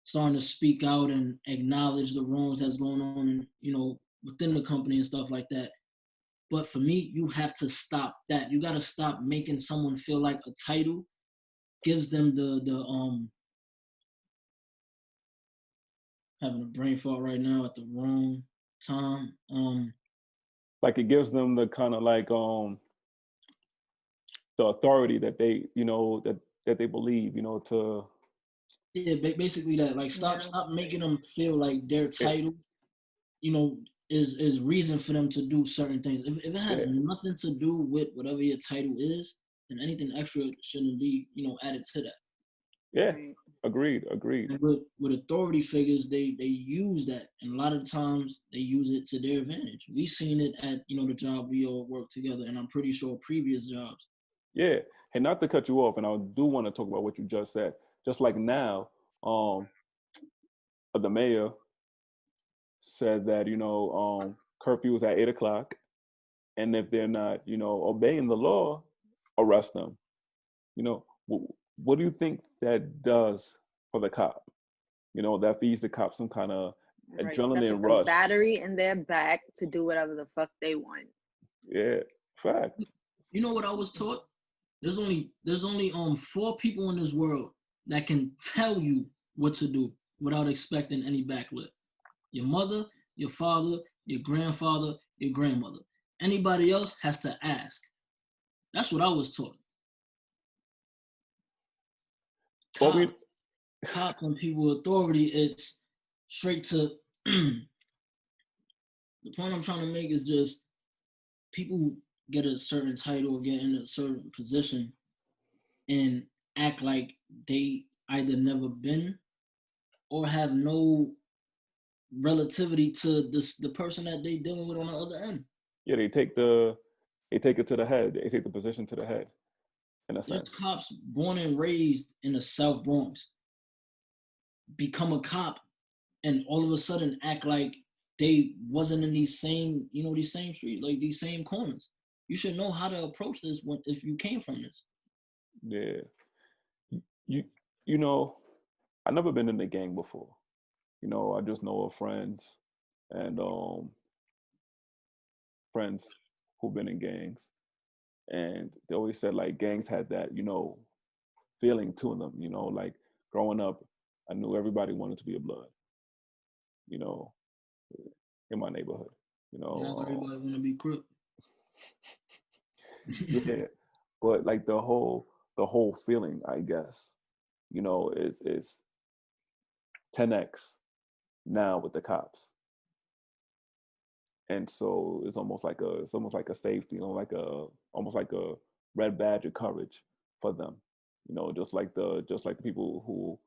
starting to speak out and acknowledge the wrongs that's going on and, within the company and stuff like that. But for me, you have to stop that. You got to stop making someone feel like a title gives them the having a brain fart right now at the wrong time. Like it gives them the kind of like the authority that they that they believe to Yeah, basically that. Like stop making them feel like their title, is reason for them to do certain things. If it has nothing to do with whatever your title is, then anything extra shouldn't be, added to that. Yeah, agreed. And with authority figures, they use that, and a lot of times they use it to their advantage. We've seen it at the job we all work together, and I'm pretty sure previous jobs. Yeah, and not to cut you off, and I do want to talk about what you just said. Just like now, the mayor said that curfew is at 8 o'clock, and if they're not obeying the law, arrest them. What do you think that does for the cop? That feeds the cop some kind of adrenaline rush. Battery in their back to do whatever the fuck they want. Yeah, facts. You know what I was taught? There's only 4 people in this world that can tell you what to do without expecting any backlip. Your mother, your father, your grandfather, your grandmother. Anybody else has to ask. That's what I was taught. Cops and people with authority, it's straight to the point I'm trying to make is just people get a certain title or get in a certain position and act like they either never been or have no relativity to the person that they dealing with on the other end. Yeah, they take it to the head. They take the position to the head, in a sense. There's cops born and raised in the South Bronx become a cop and all of a sudden act like they wasn't in these same streets, like these same corners. You should know how to approach this if you came from this. Yeah. I never been in the gang before. I just know of friends and friends who've been in gangs. And they always said like gangs had that, feeling to them, like growing up, I knew everybody wanted to be a blood, in my neighborhood, Now everybody want to be Crip. Yeah, but like the whole feeling, I guess, is 10x now with the cops. And so it's almost like a safety, almost like a red badge of courage for them. Just like the people who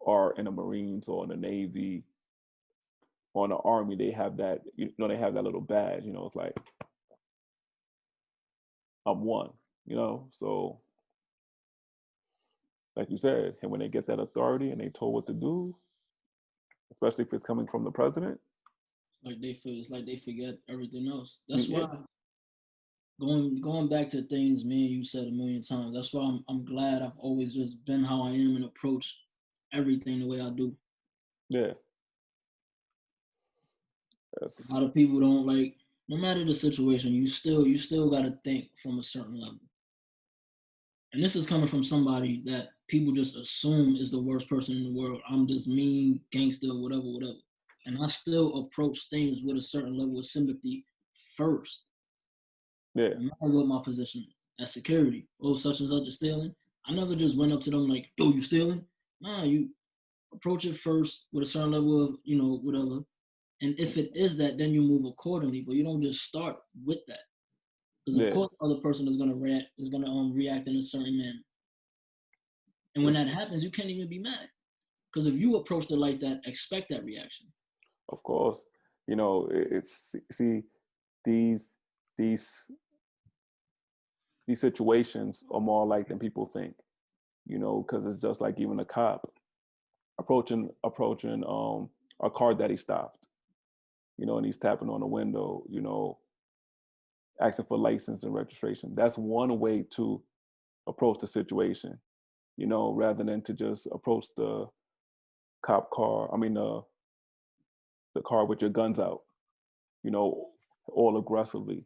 are in the Marines or in the Navy or in the Army, they have that, they have that little badge, it's like I'm one, so like you said, and when they get that authority and they told what to do, especially if it's coming from the president, it's like they forget everything else. That's why going back to things me and you said a million times. That's why I'm glad I've always just been how I am and approach everything the way I do. Yeah. A lot of people don't like. No matter the situation, you still got to think from a certain level. And this is coming from somebody that people just assume is the worst person in the world. I'm just mean, gangster, whatever. And I still approach things with a certain level of sympathy first. Yeah. No matter what my position as security. Oh, such and such is stealing. I never just went up to them like, yo, you stealing? Nah, you approach it first with a certain level of, whatever. And if it is that, then you move accordingly. But you don't just start with that. Because of course the other person is gonna react in a certain manner. And when that happens, you can't even be mad. Because if you approach it like that, expect that reaction. Of course. It's these situations are more like than people think, because it's just like even a cop, approaching a car that he stopped, and he's tapping on the window, asking for license and registration. That's one way to approach the situation, rather than to just approach the cop car. I mean, the car with your guns out, all aggressively.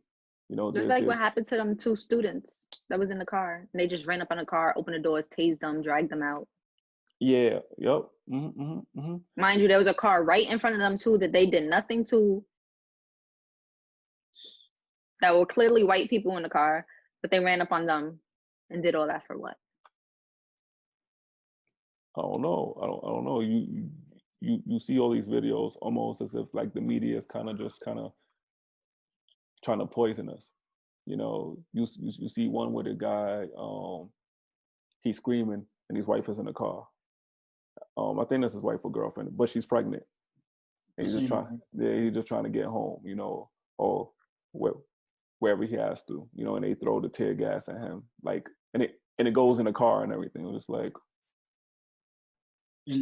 Just like what happened to them two students that was in the car. And they just ran up on the car, opened the doors, tased them, dragged them out. Yeah. Yep. Mm-hmm. Mind you, there was a car right in front of them too that they did nothing to. That were clearly white people in the car, but they ran up on them and did all that for what? I don't know. I don't know. You see all these videos almost as if like the media is kind of trying to poison us. You see one with a guy, he's screaming and his wife is in the car. I think that's his wife or girlfriend, but she's pregnant. And he's just trying to get home, or wherever he has to, and they throw the tear gas at him, like, and it goes in the car and everything. It was like,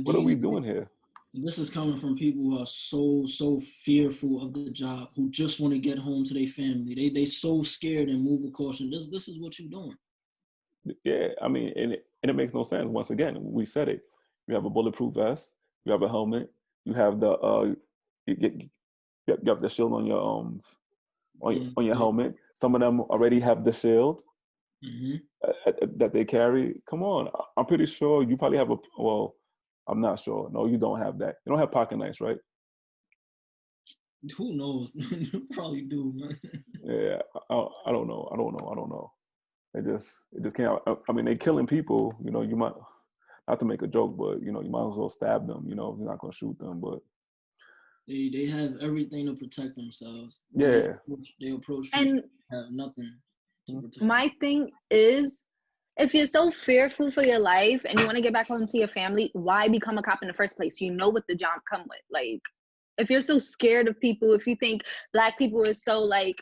what are we doing here? This is coming from people who are so fearful of the job, who just want to get home to their family. They so scared and move with caution. This is what you're doing. Yeah, I mean, and it makes no sense. Once again, we said it. You have a bulletproof vest. You have a helmet. You have the you have the shield on your on your helmet. Some of them already have the shield that they carry. Come on, I'm pretty sure you probably have I'm not sure. No, you don't have that. You don't have pocket knives, right? Who knows? You probably do, man. Yeah, I don't know. It just can't. I mean, they're killing people. You might, not to make a joke, but you might as well stab them. You're not gonna shoot them, but they have everything to protect themselves. Yeah, they approach people and have nothing to protect. My thing is, if you're so fearful for your life and you want to get back home to your family, why become a cop in the first place? You know what the job come with. Like, if you're so scared of people, if you think Black people is so like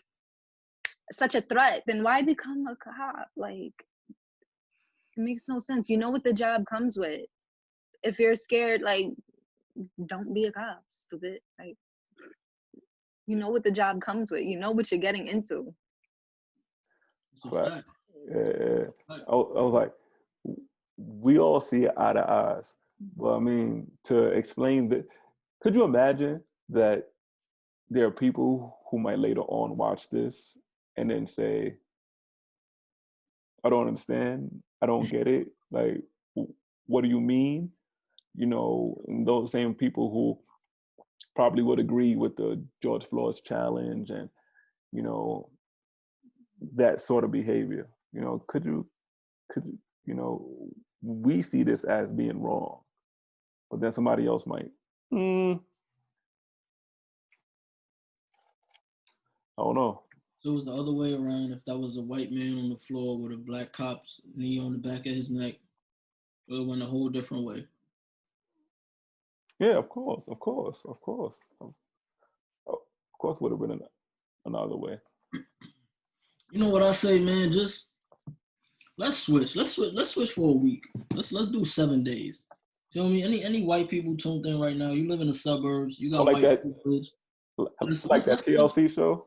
such a threat, then why become a cop? Like, it makes no sense. You know what the job comes with. If you're scared, like, don't be a cop, stupid. Like, you know what the job comes with. You know what you're getting into. It's a fact. Yeah. I was like, we all see it eye to eyes. But I mean, to explain that, could you imagine that there are people who might later on watch this and then say, I don't understand. I don't get it. Like, what do you mean? And those same people who probably would agree with the George Floyd's challenge and, that sort of behavior. We see this as being wrong, but then somebody else might, I don't know. So it was the other way around. If that was a white man on the floor with a Black cop's knee on the back of his neck, it went a whole different way. Yeah, of course would have been another way. You know what I say, man? Just let's switch. Let's switch for a week. Let's do 7 days. Feel me? Any white people tuned in right now? You live in the suburbs. You got like white that. people. Like that TLC show.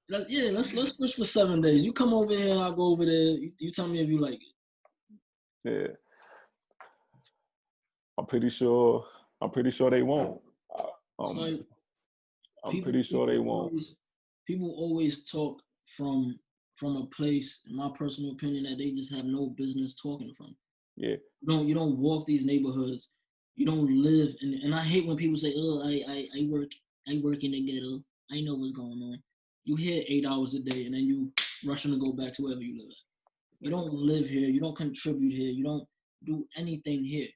Yeah, let's switch for 7 days. You come over here, I'll go over there. You tell me if you like it. Yeah, I'm pretty sure they won't. I'm pretty sure they won't. People always talk from a place, in my personal opinion, that they just have no business talking from. Yeah. You don't walk these neighborhoods. You don't live and I hate when people say, "Oh, I work in the ghetto. I know what's going on." You here 8 hours a day and then you rushing to go back to wherever you live at. You don't live here. You don't contribute here. You don't do anything here.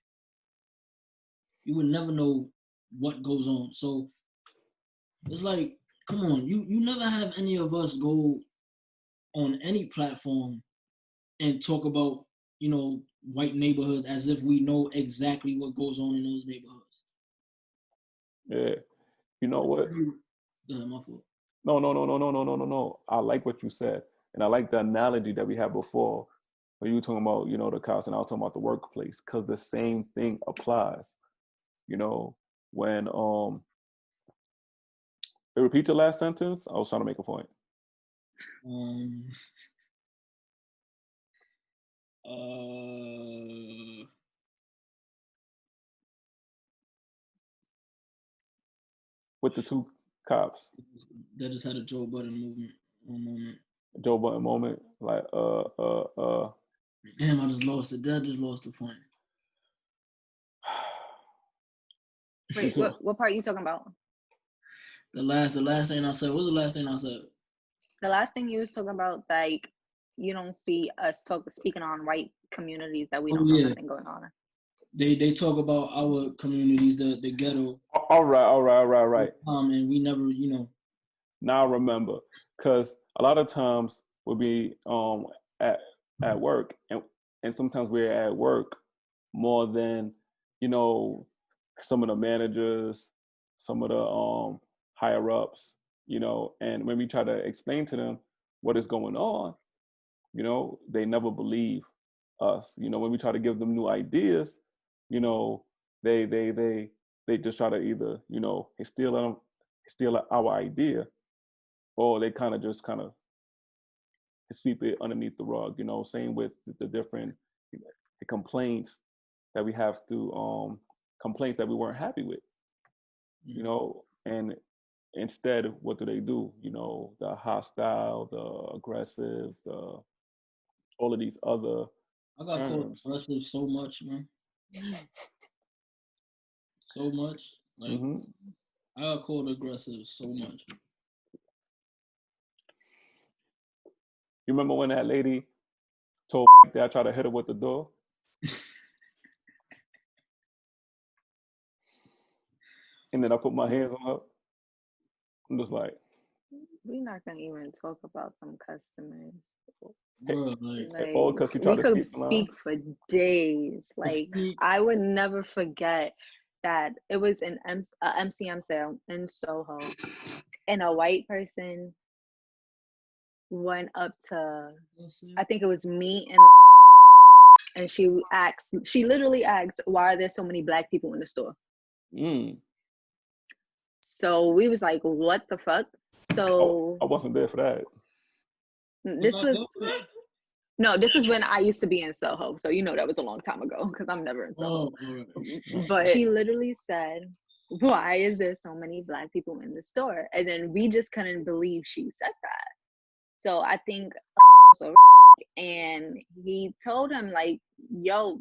You would never know what goes on. So it's like, come on, you never have any of us go on any platform and talk about, white neighborhoods as if we know exactly what goes on in those neighborhoods. Yeah. You know what? My fault. No. I like what you said. And I like the analogy that we had before when you were talking about, the cops and I was talking about the workplace, because the same thing applies. You know, when repeat your last sentence. I was trying to make a point. With the two cops. That just had a Joe Budden movement. One moment. Joe Budden moment. Like Damn, I just lost it. That just lost the point. Wait, what part are you talking about? The last thing I said. What was the last thing I said? The last thing you was talking about, like, you don't see us speaking on white communities that we don't know nothing going on. They talk about our communities, the ghetto. All right. And we never, Now I remember, because a lot of times we'll be at work, and sometimes we're at work more than some of the managers, some of the higher ups, and when we try to explain to them what is going on, they never believe us. When we try to give them new ideas, they just try to either steal our idea, or they kind of sweep it underneath the rug. Same with the different the complaints that we have to complaints that we weren't happy with. And instead, what do they do? The hostile, the aggressive, all of these other I got terms. called aggressive so much, man. So much. Like, I got called aggressive so much. You remember when that lady told that I tried to hit her with the door? And then I put my hands on her. I'm just like, we're not gonna even talk about some customers. Bro, because we could speak for days. Like, I would never forget that it was an MCM sale in Soho, and a white person went up to, I think it was me, and she literally asked, why are there so many black people in the store? So we was like, what the fuck? So I wasn't there for that. This is when I used to be in Soho, so that was a long time ago, because I'm never in Soho. But she literally said, why is there so many black people in the store? And then we just couldn't believe she said that. So I think and he told him, like, yo,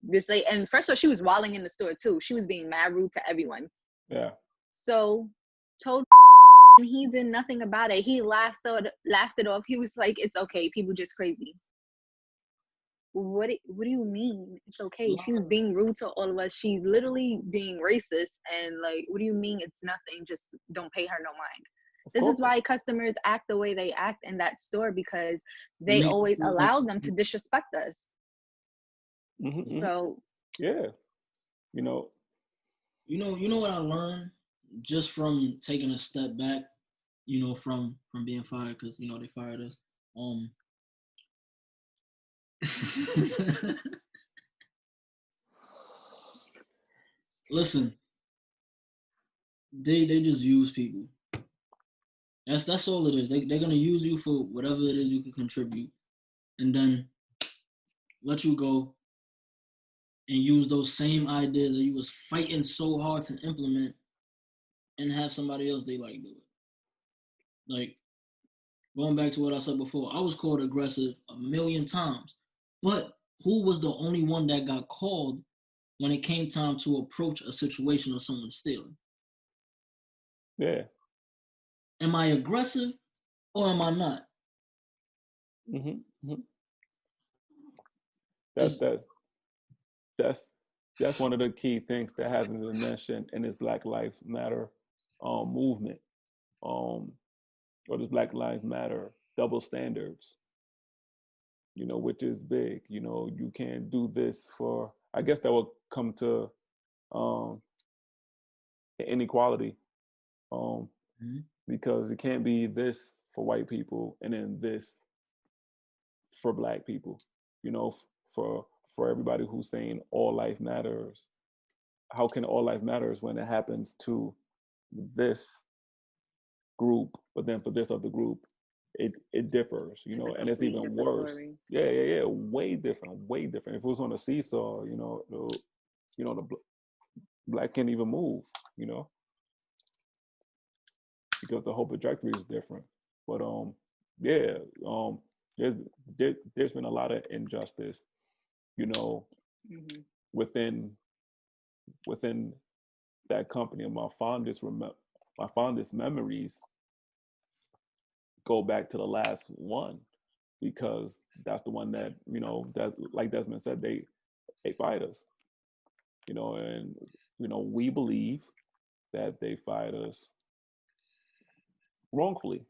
this lady, and first of all, she was wilding in the store too. She was being mad rude to everyone. Yeah. So told, and he did nothing about it. He laughed it off. He was like, it's okay, people just crazy. What do you mean it's okay? She was being rude to all of us. She's literally being racist, and like, what do you mean it's nothing? Just don't pay her no mind. This is why customers act the way they act in that store, because they always allow them to disrespect us. So yeah, you know what I learned just from taking a step back, from being fired, because they fired us. Listen, they just use people. That's all it is. They're gonna use you for whatever it is you can contribute, and then let you go and use those same ideas that you was fighting so hard to implement, and have somebody else they like do it. Like, going back to what I said before, I was called aggressive a million times, but who was the only one that got called when it came time to approach a situation of someone stealing? Yeah. Am I aggressive or am I not? That's one of the key things that hasn't been mentioned in this Black Lives Matter movement, or this Black Lives Matter double standards, which is big. You can't do this for, I guess that will come to inequality, because it can't be this for white people and then this for Black people. For everybody who's saying all life matters, how can all life matters when it happens to this group, but then for this other group, it differs, you It's know, a and it's complete even different worse. story. Yeah, way different, way different. If it was on a seesaw, you know, the black can't even move, you know, because the whole trajectory is different. But yeah, there's there's been a lot of injustice, you know, Hmm. within that company. And my fondest memories go back to the last one, because that's the one that, you know, that, like Desmond said, they fired us, you know, and you know, we believe that they fired us wrongfully.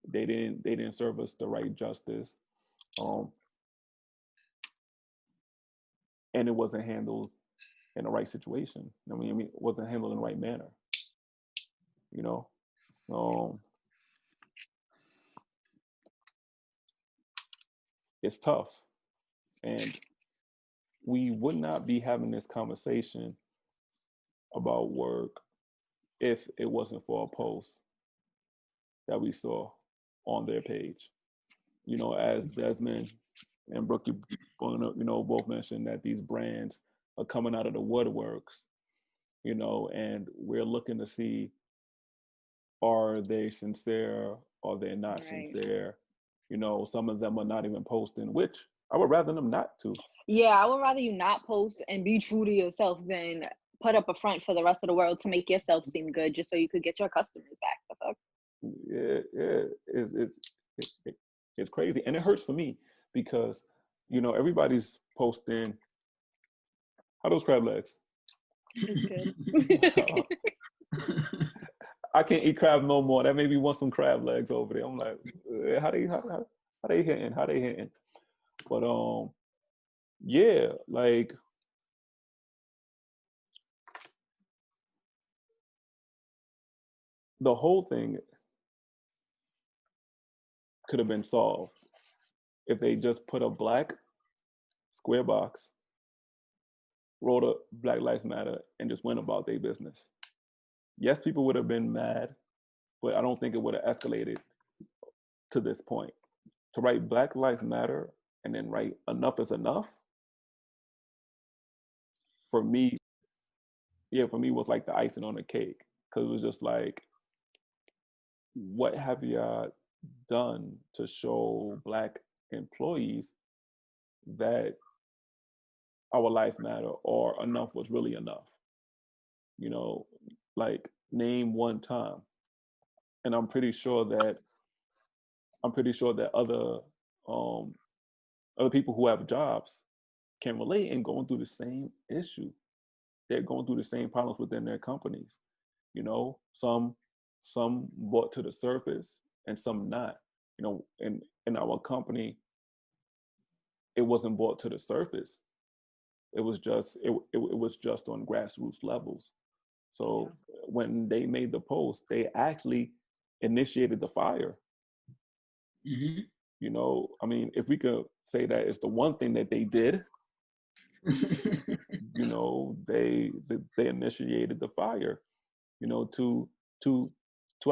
They didn't serve us the right justice, um, and it wasn't handled in the right situation. I mean, it wasn't handled in the right manner. You know, um, it's tough, and we would not be having this conversation about work if it wasn't for a post that we saw on their page. You know, as Desmond and Brooke, you know, both mentioned that these brands are coming out of the woodworks, you know, and we're looking to see, are they sincere? Are they not Right. sincere? You know, some of them are not even posting, which I would rather them not to. Yeah, I would rather you not post and be true to yourself than put up a front for the rest of the world to make yourself seem good just so you could get your customers back. The fuck? Yeah, it's crazy, and it hurts for me because, you know, everybody's posting, how those crab legs? It's good. I can't eat crab no more. That made me want some crab legs over there. I'm like, how they hitting? How they hitting? But yeah, like the whole thing could have been solved if they just put a black square box, wrote a Black Lives Matter, and just went about their business. Yes, people would have been mad, but I don't think it would have escalated to this point. To write Black Lives Matter and then write enough is enough, for me, yeah, for me was like the icing on the cake. Because it was just like, what have you done to show Black employees that our lives matter, or enough was really enough? You know, like, name one time. And I'm pretty sure that other people who have jobs can relate and going through the same issue. They're going through the same problems within their companies. You know, some brought to the surface and some not. You know, in our company, it wasn't brought to the surface. It was just on grassroots levels. So when they made the post, they actually initiated the fire. Mm-hmm. You know, I mean, if we could say that it's the one thing that they did, you know, they initiated the fire, you know, to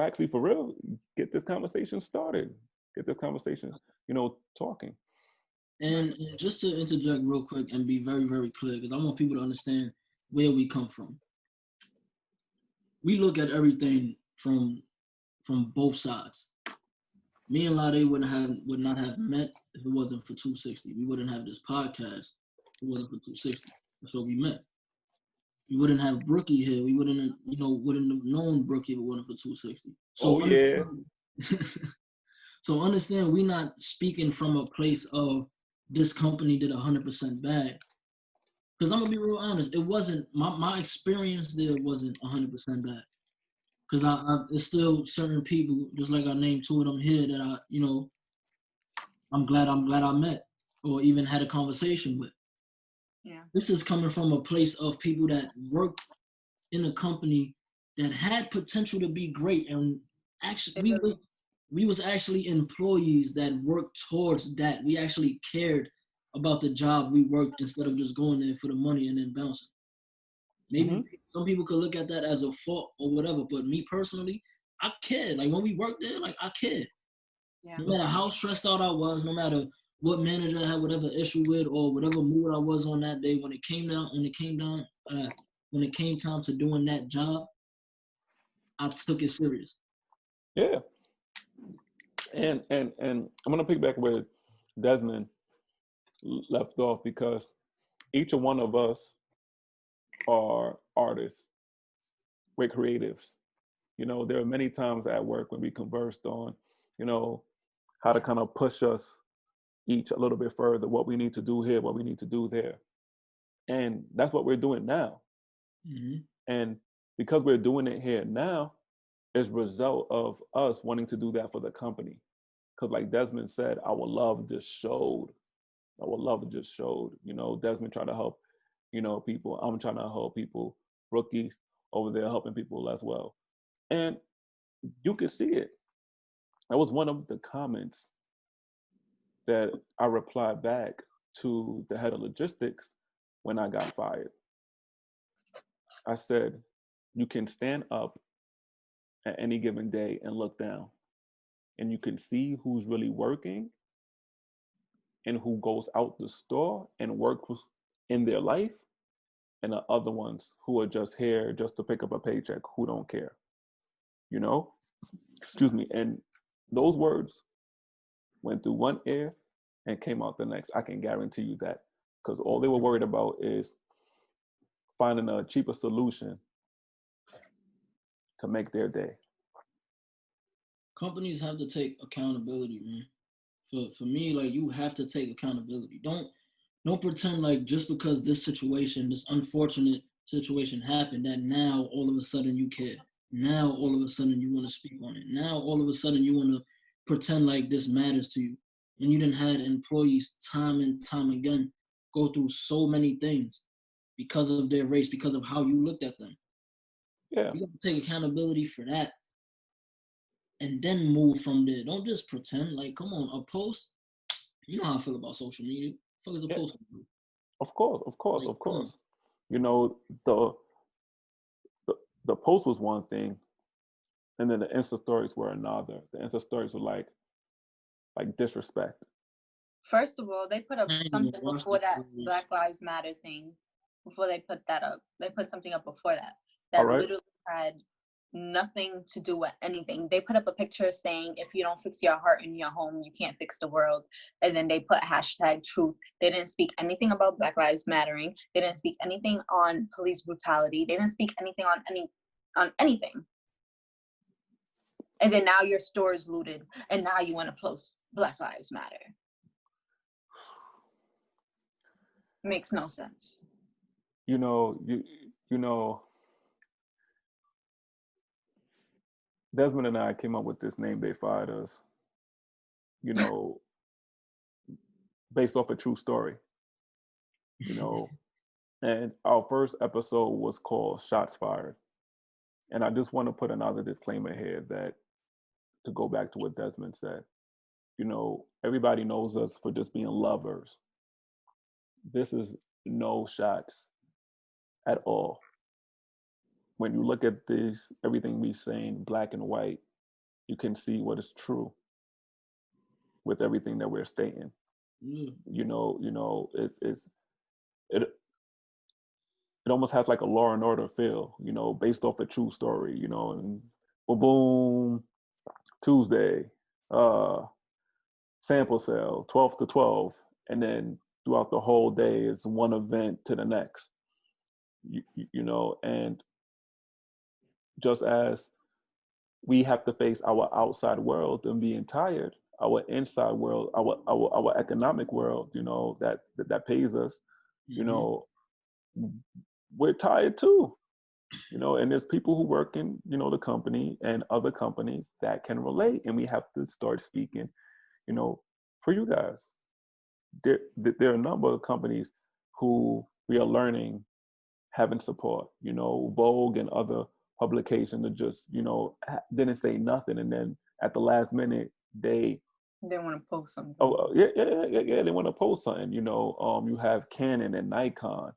actually, for real, get this conversation started, get this conversation, you know, talking. And just to interject real quick and be very, very clear, because I want people to understand where we come from. We look at everything from both sides. Me and Lade would not have met if it wasn't for 260. We wouldn't have this podcast if it wasn't for 260. That's what we met. We wouldn't have Brookie here. We wouldn't have known Brookie if it wasn't for 260. So Oh yeah. So understand, we're not speaking from a place of this company did 100% bad. Because I'm gonna be real honest, it wasn't my experience there wasn't 100% bad. Because there's still certain people, just like I named two of them here, that I'm glad I met or even had a conversation with. Yeah. This is coming from a place of people that worked in a company that had potential to be great, and actually we was actually employees that worked towards that. We actually cared about the job we worked instead of just going there for the money and then bouncing. Maybe some people could look at that as a fault or whatever, but me personally, I cared. Like when we worked there, like I cared. Yeah. No matter how stressed out I was, no matter what manager I had whatever issue with or whatever mood I was on that day, when it came time to doing that job, I took it serious. Yeah. And I'm gonna pick back where Desmond left off, because each one of us are artists. We're creatives. You know, there are many times at work when we conversed on, you know, how to kind of push us each a little bit further, what we need to do here, what we need to do there. And that's what we're doing now. Mm-hmm. And because we're doing it here now, is a result of us wanting to do that for the company. Because like Desmond said, our love just showed. Our love just showed. You know, Desmond tried to help, you know, people. I'm trying to help people, rookies over there helping people as well. And you can see it. That was one of the comments that I replied back to the head of logistics when I got fired. I said, you can stand up at any given day and look down, and you can see who's really working and who goes out the store and works in their life, and the other ones who are just here just to pick up a paycheck, who don't care. You know? Excuse me. And those words went through one ear and came out the next. I can guarantee you that. Because all they were worried about is finding a cheaper solution to make their day. Companies have to take accountability, man. For me, like you have to take accountability. Don't pretend like just because this unfortunate situation happened, that now all of a sudden you care. Now all of a sudden you want to speak on it. Now all of a sudden you want to pretend like this matters to you. When you didn't had employees time and time again go through so many things because of their race, because of how you looked at them. Yeah. You have to take accountability for that and then move from there. Don't just pretend. Like, come on, a post. You know how I feel about social media. What the fuck is a post? Of course, of course, Like, of course. You know, the post was one thing, and then the Insta stories were another. The Insta stories were like disrespect. First of all, they put up something before that stories. Black Lives Matter thing. Before they put that up, they put something up before that All right. literally had nothing to do with anything. They put up a picture saying, if you don't fix your heart in your home, you can't fix the world. And then they put hashtag truth. They didn't speak anything about Black Lives Mattering. They didn't speak anything on police brutality. They didn't speak anything on anything. And then now your store is looted, and now you want to post Black Lives Matter. Makes no sense. You know, you know, Desmond and I came up with this name, TheyFired Us, you know, based off a true story, you know. And our first episode was called Shots Fired. And I just want to put another disclaimer here that, to go back to what Desmond said, you know, everybody knows us for just being lovers. This is no shots at all. When you look at this, everything we saying, black and white, you can see what is true with everything that we're stating. You know, it almost has like a Law and Order feel, you know, based off a true story, you know, and boom, Tuesday, sample sale, 12 to 12, and then throughout the whole day is one event to the next, you know, and just as we have to face our outside world and being tired, our inside world, our economic world, you know, that pays us, you know, we're tired too, you know, and there's people who work in, you know, the company and other companies that can relate, and we have to start speaking, you know, for you guys. There are a number of companies who we are learning having support, you know, Vogue and other publications that just, you know, didn't say nothing, and then at the last minute they want to post something. Oh yeah, they want to post something, you know. You have Canon and Nikon,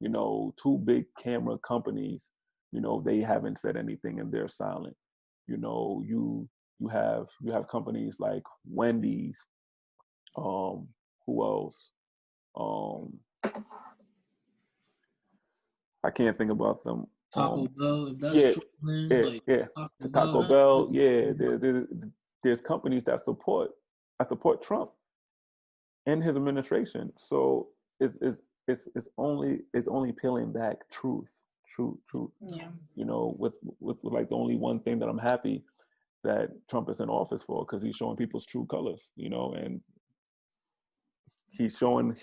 two big camera companies, they haven't said anything and they're silent. You have companies like Wendy's, who else? I can't think about them. Taco Bell, if that's Yeah, true, man, yeah, like yeah. Taco Taco Bell, Bell, yeah. There's companies that support Trump and his administration. So it's only peeling back truth. Yeah. With like the only one thing that I'm happy that Trump is in office for, because he's showing people's true colors, and he's showing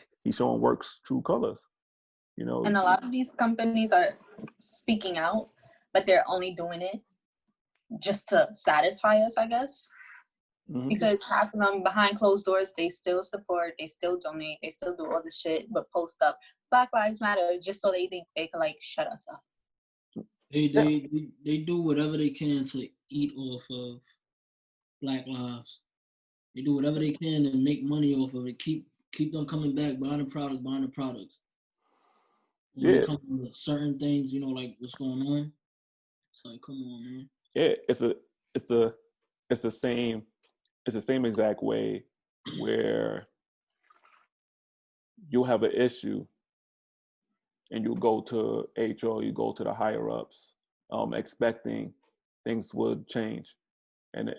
work's true colors. And a lot of these companies are speaking out, but they're only doing it just to satisfy us, I guess. Mhm. Because half of them behind closed doors, they still support, they still donate, they still do all this shit, but post up Black Lives Matter just so they think they can like shut us up. they do whatever they can to eat off of Black lives. They do whatever they can to make money off of it. Keep them coming back, buying the products. When Yeah. it comes to certain things, like what's going on, it's like, come on, man. Yeah, it's the same exact way where you'll have an issue and you'll go to HR, you go to the higher ups, expecting things would change, and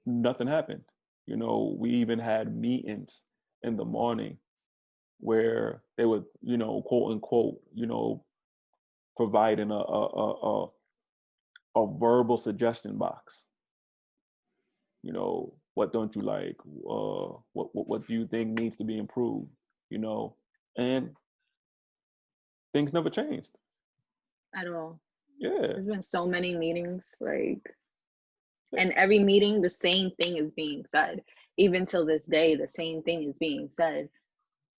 nothing happened. We even had meetings in the morning where they would, quote unquote, providing a verbal suggestion box. What don't you like? What do you think needs to be improved? And things never changed At all. Yeah. There's been so many meetings, and every meeting the same thing is being said. Even till this day, the same thing is being said.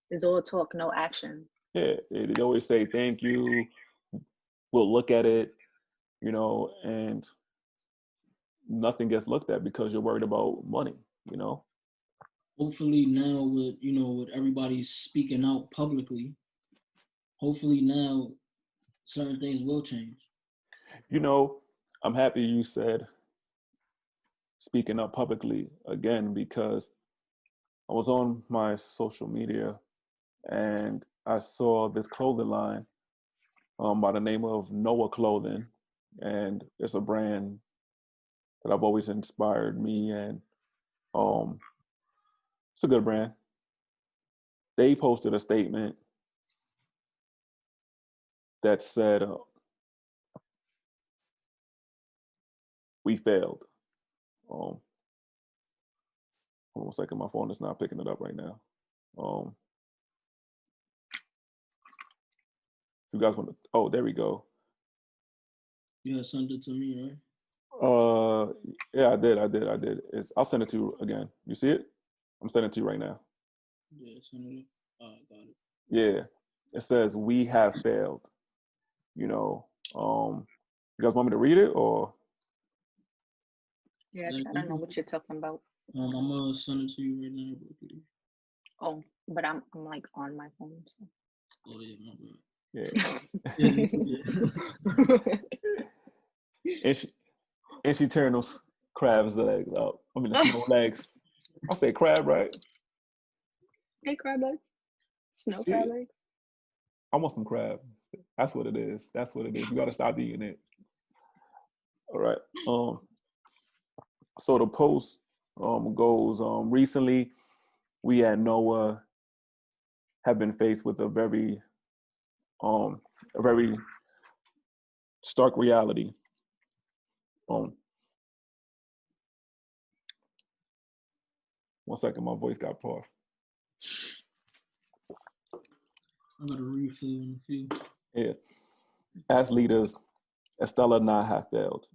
There's all talk, no action. Yeah, they always say thank you. We'll look at it, and nothing gets looked at because you're worried about money. Hopefully now, with everybody speaking out publicly, hopefully now certain things will change. I'm happy you said speaking up publicly again, because I was on my social media and I saw this clothing line by the name of Noah Clothing, and it's a brand that I've always inspired me, and it's a good brand. They posted a statement that said, "We failed." Hold on a second, my phone is not picking it up right now. If you guys want to, oh, there we go. You sent it to me, right? Yeah, I did. I'll send it to you again. You see it? I'm sending it to you right now. Yeah, send it. Got it. Yeah, it says we have failed. You guys want me to read it or? Yeah, I don't know what you're talking about. I'm gonna send it to you right now. Oh, but I'm like on my phone. So. Oh yeah, my bad. Yeah. and she turned those crabs legs up. I mean, the snow legs. I say crab, right? Hey, crab legs. Snow crab legs. I want some crab. That's what it is. You got to stop eating it. All right. So the post goes, recently we at NOAA have been faced with a very stark reality. One second, my voice got parched. I'm gonna refill in a few. Yeah. As leaders, Estella and I have failed.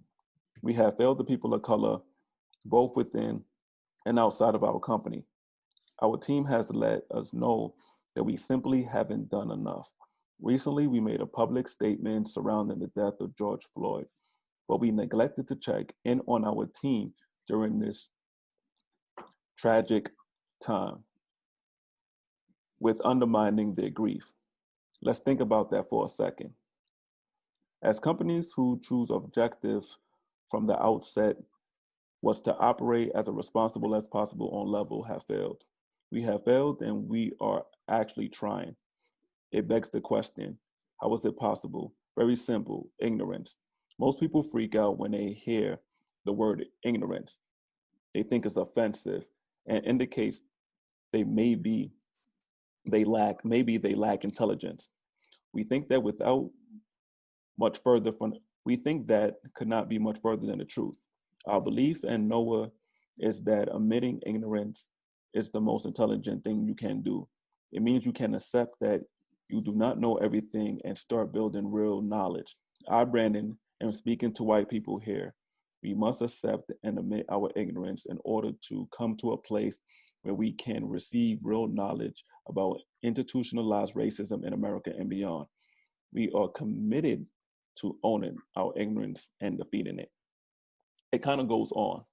We have failed the people of color, both within and outside of our company. Our team has let us know that we simply haven't done enough. Recently, we made a public statement surrounding the death of George Floyd, but we neglected to check in on our team during this tragic time with undermining their grief. Let's think about that for a second. As companies who choose objectives from the outset was to operate as responsible as possible on level have failed. We have failed and we are actually trying. It begs the question, how is it possible? Very simple, ignorance. Most people freak out when they hear the word ignorance. They think it's offensive and indicates maybe they lack intelligence. We think that we think that could not be much further than the truth. Our belief in Noah is that admitting ignorance is the most intelligent thing you can do. It means you can accept that you do not know everything and start building real knowledge. I, Brandon, am speaking to white people here. We must accept and admit our ignorance in order to come to a place where we can receive real knowledge about institutionalized racism in America and beyond. We are committed to owning our ignorance and defeating it. It kind of goes on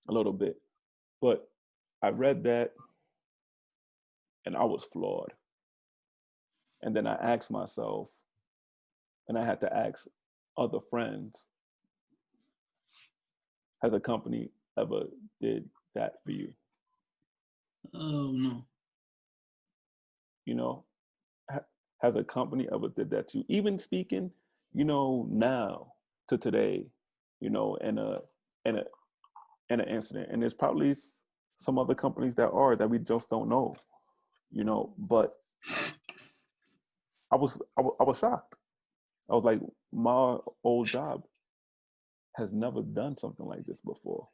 a little bit, but I read that and I was floored. And then I asked myself, and I had to ask other friends, has a company ever did that for you? Oh no. You know, has a company ever did that to you? Even speaking, now to today, in an incident, and there's probably some other companies that we just don't know, but I was shocked. I was like, my old job has never done something like this before.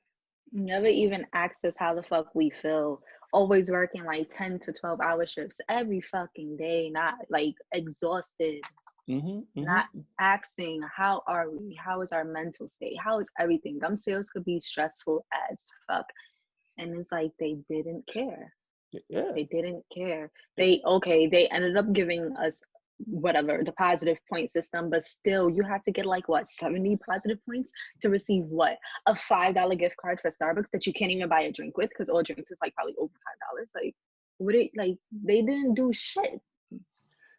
Never even asked us how the fuck we feel. Always working like 10 to 12-hour shifts every fucking day, not like exhausted. Not asking, how are we? How is our mental state? How is everything? Them sales could be stressful as fuck. And it's like they didn't care. Yeah. They didn't care. They ended up giving us whatever the positive point system, but still you have to get like what 70 positive points to receive what a $5 gift card for Starbucks that you can't even buy a drink with, because all drinks is like probably over $5. Like what it like they didn't do shit.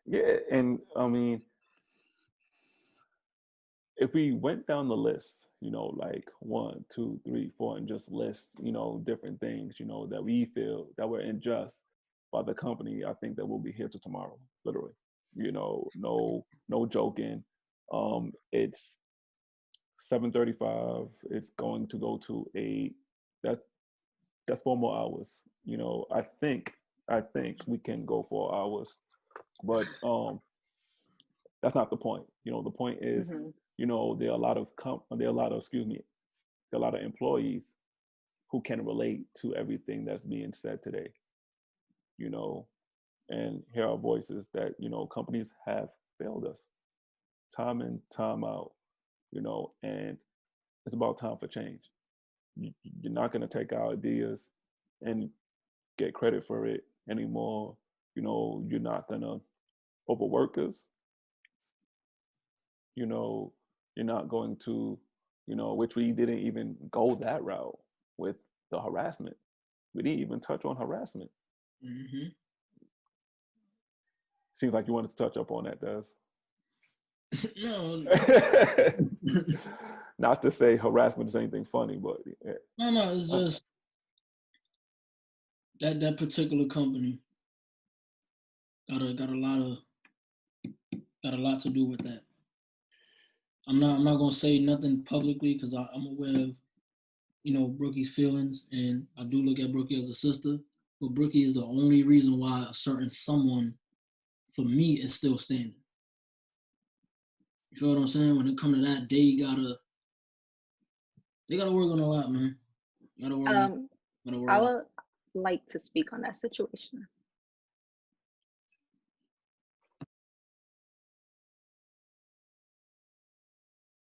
Yeah, and I mean, if we went down the list, like 1, 2, 3, 4, and just list, different things, that we feel that were unjust by the company, I think that we'll be here till tomorrow, literally. No joking. It's 7:35. It's going to go to 8. That's 4 more hours. I think we can go 4 hours, but that's not the point. The point is, there are a lot of employees who can relate to everything that's being said today. And hear our voices that companies have failed us time in, time out. And it's about time for change. You're not going to take our ideas and get credit for it anymore. You're not going to overwork us. You're not going to, which we didn't even go that route with the harassment. We didn't even touch on harassment. Seems like you wanted to touch up on that, Des. No. Not to say harassment is anything funny, but yeah. No, it's just that particular company got a lot to do with that. I'm not gonna say nothing publicly because I'm aware of Brookie's feelings, and I do look at Brookie as a sister. But Brookie is the only reason why a certain someone, for me, is still standing. You feel what I'm saying? When it comes to that, they gotta work on a lot, man. I would like to speak on that situation.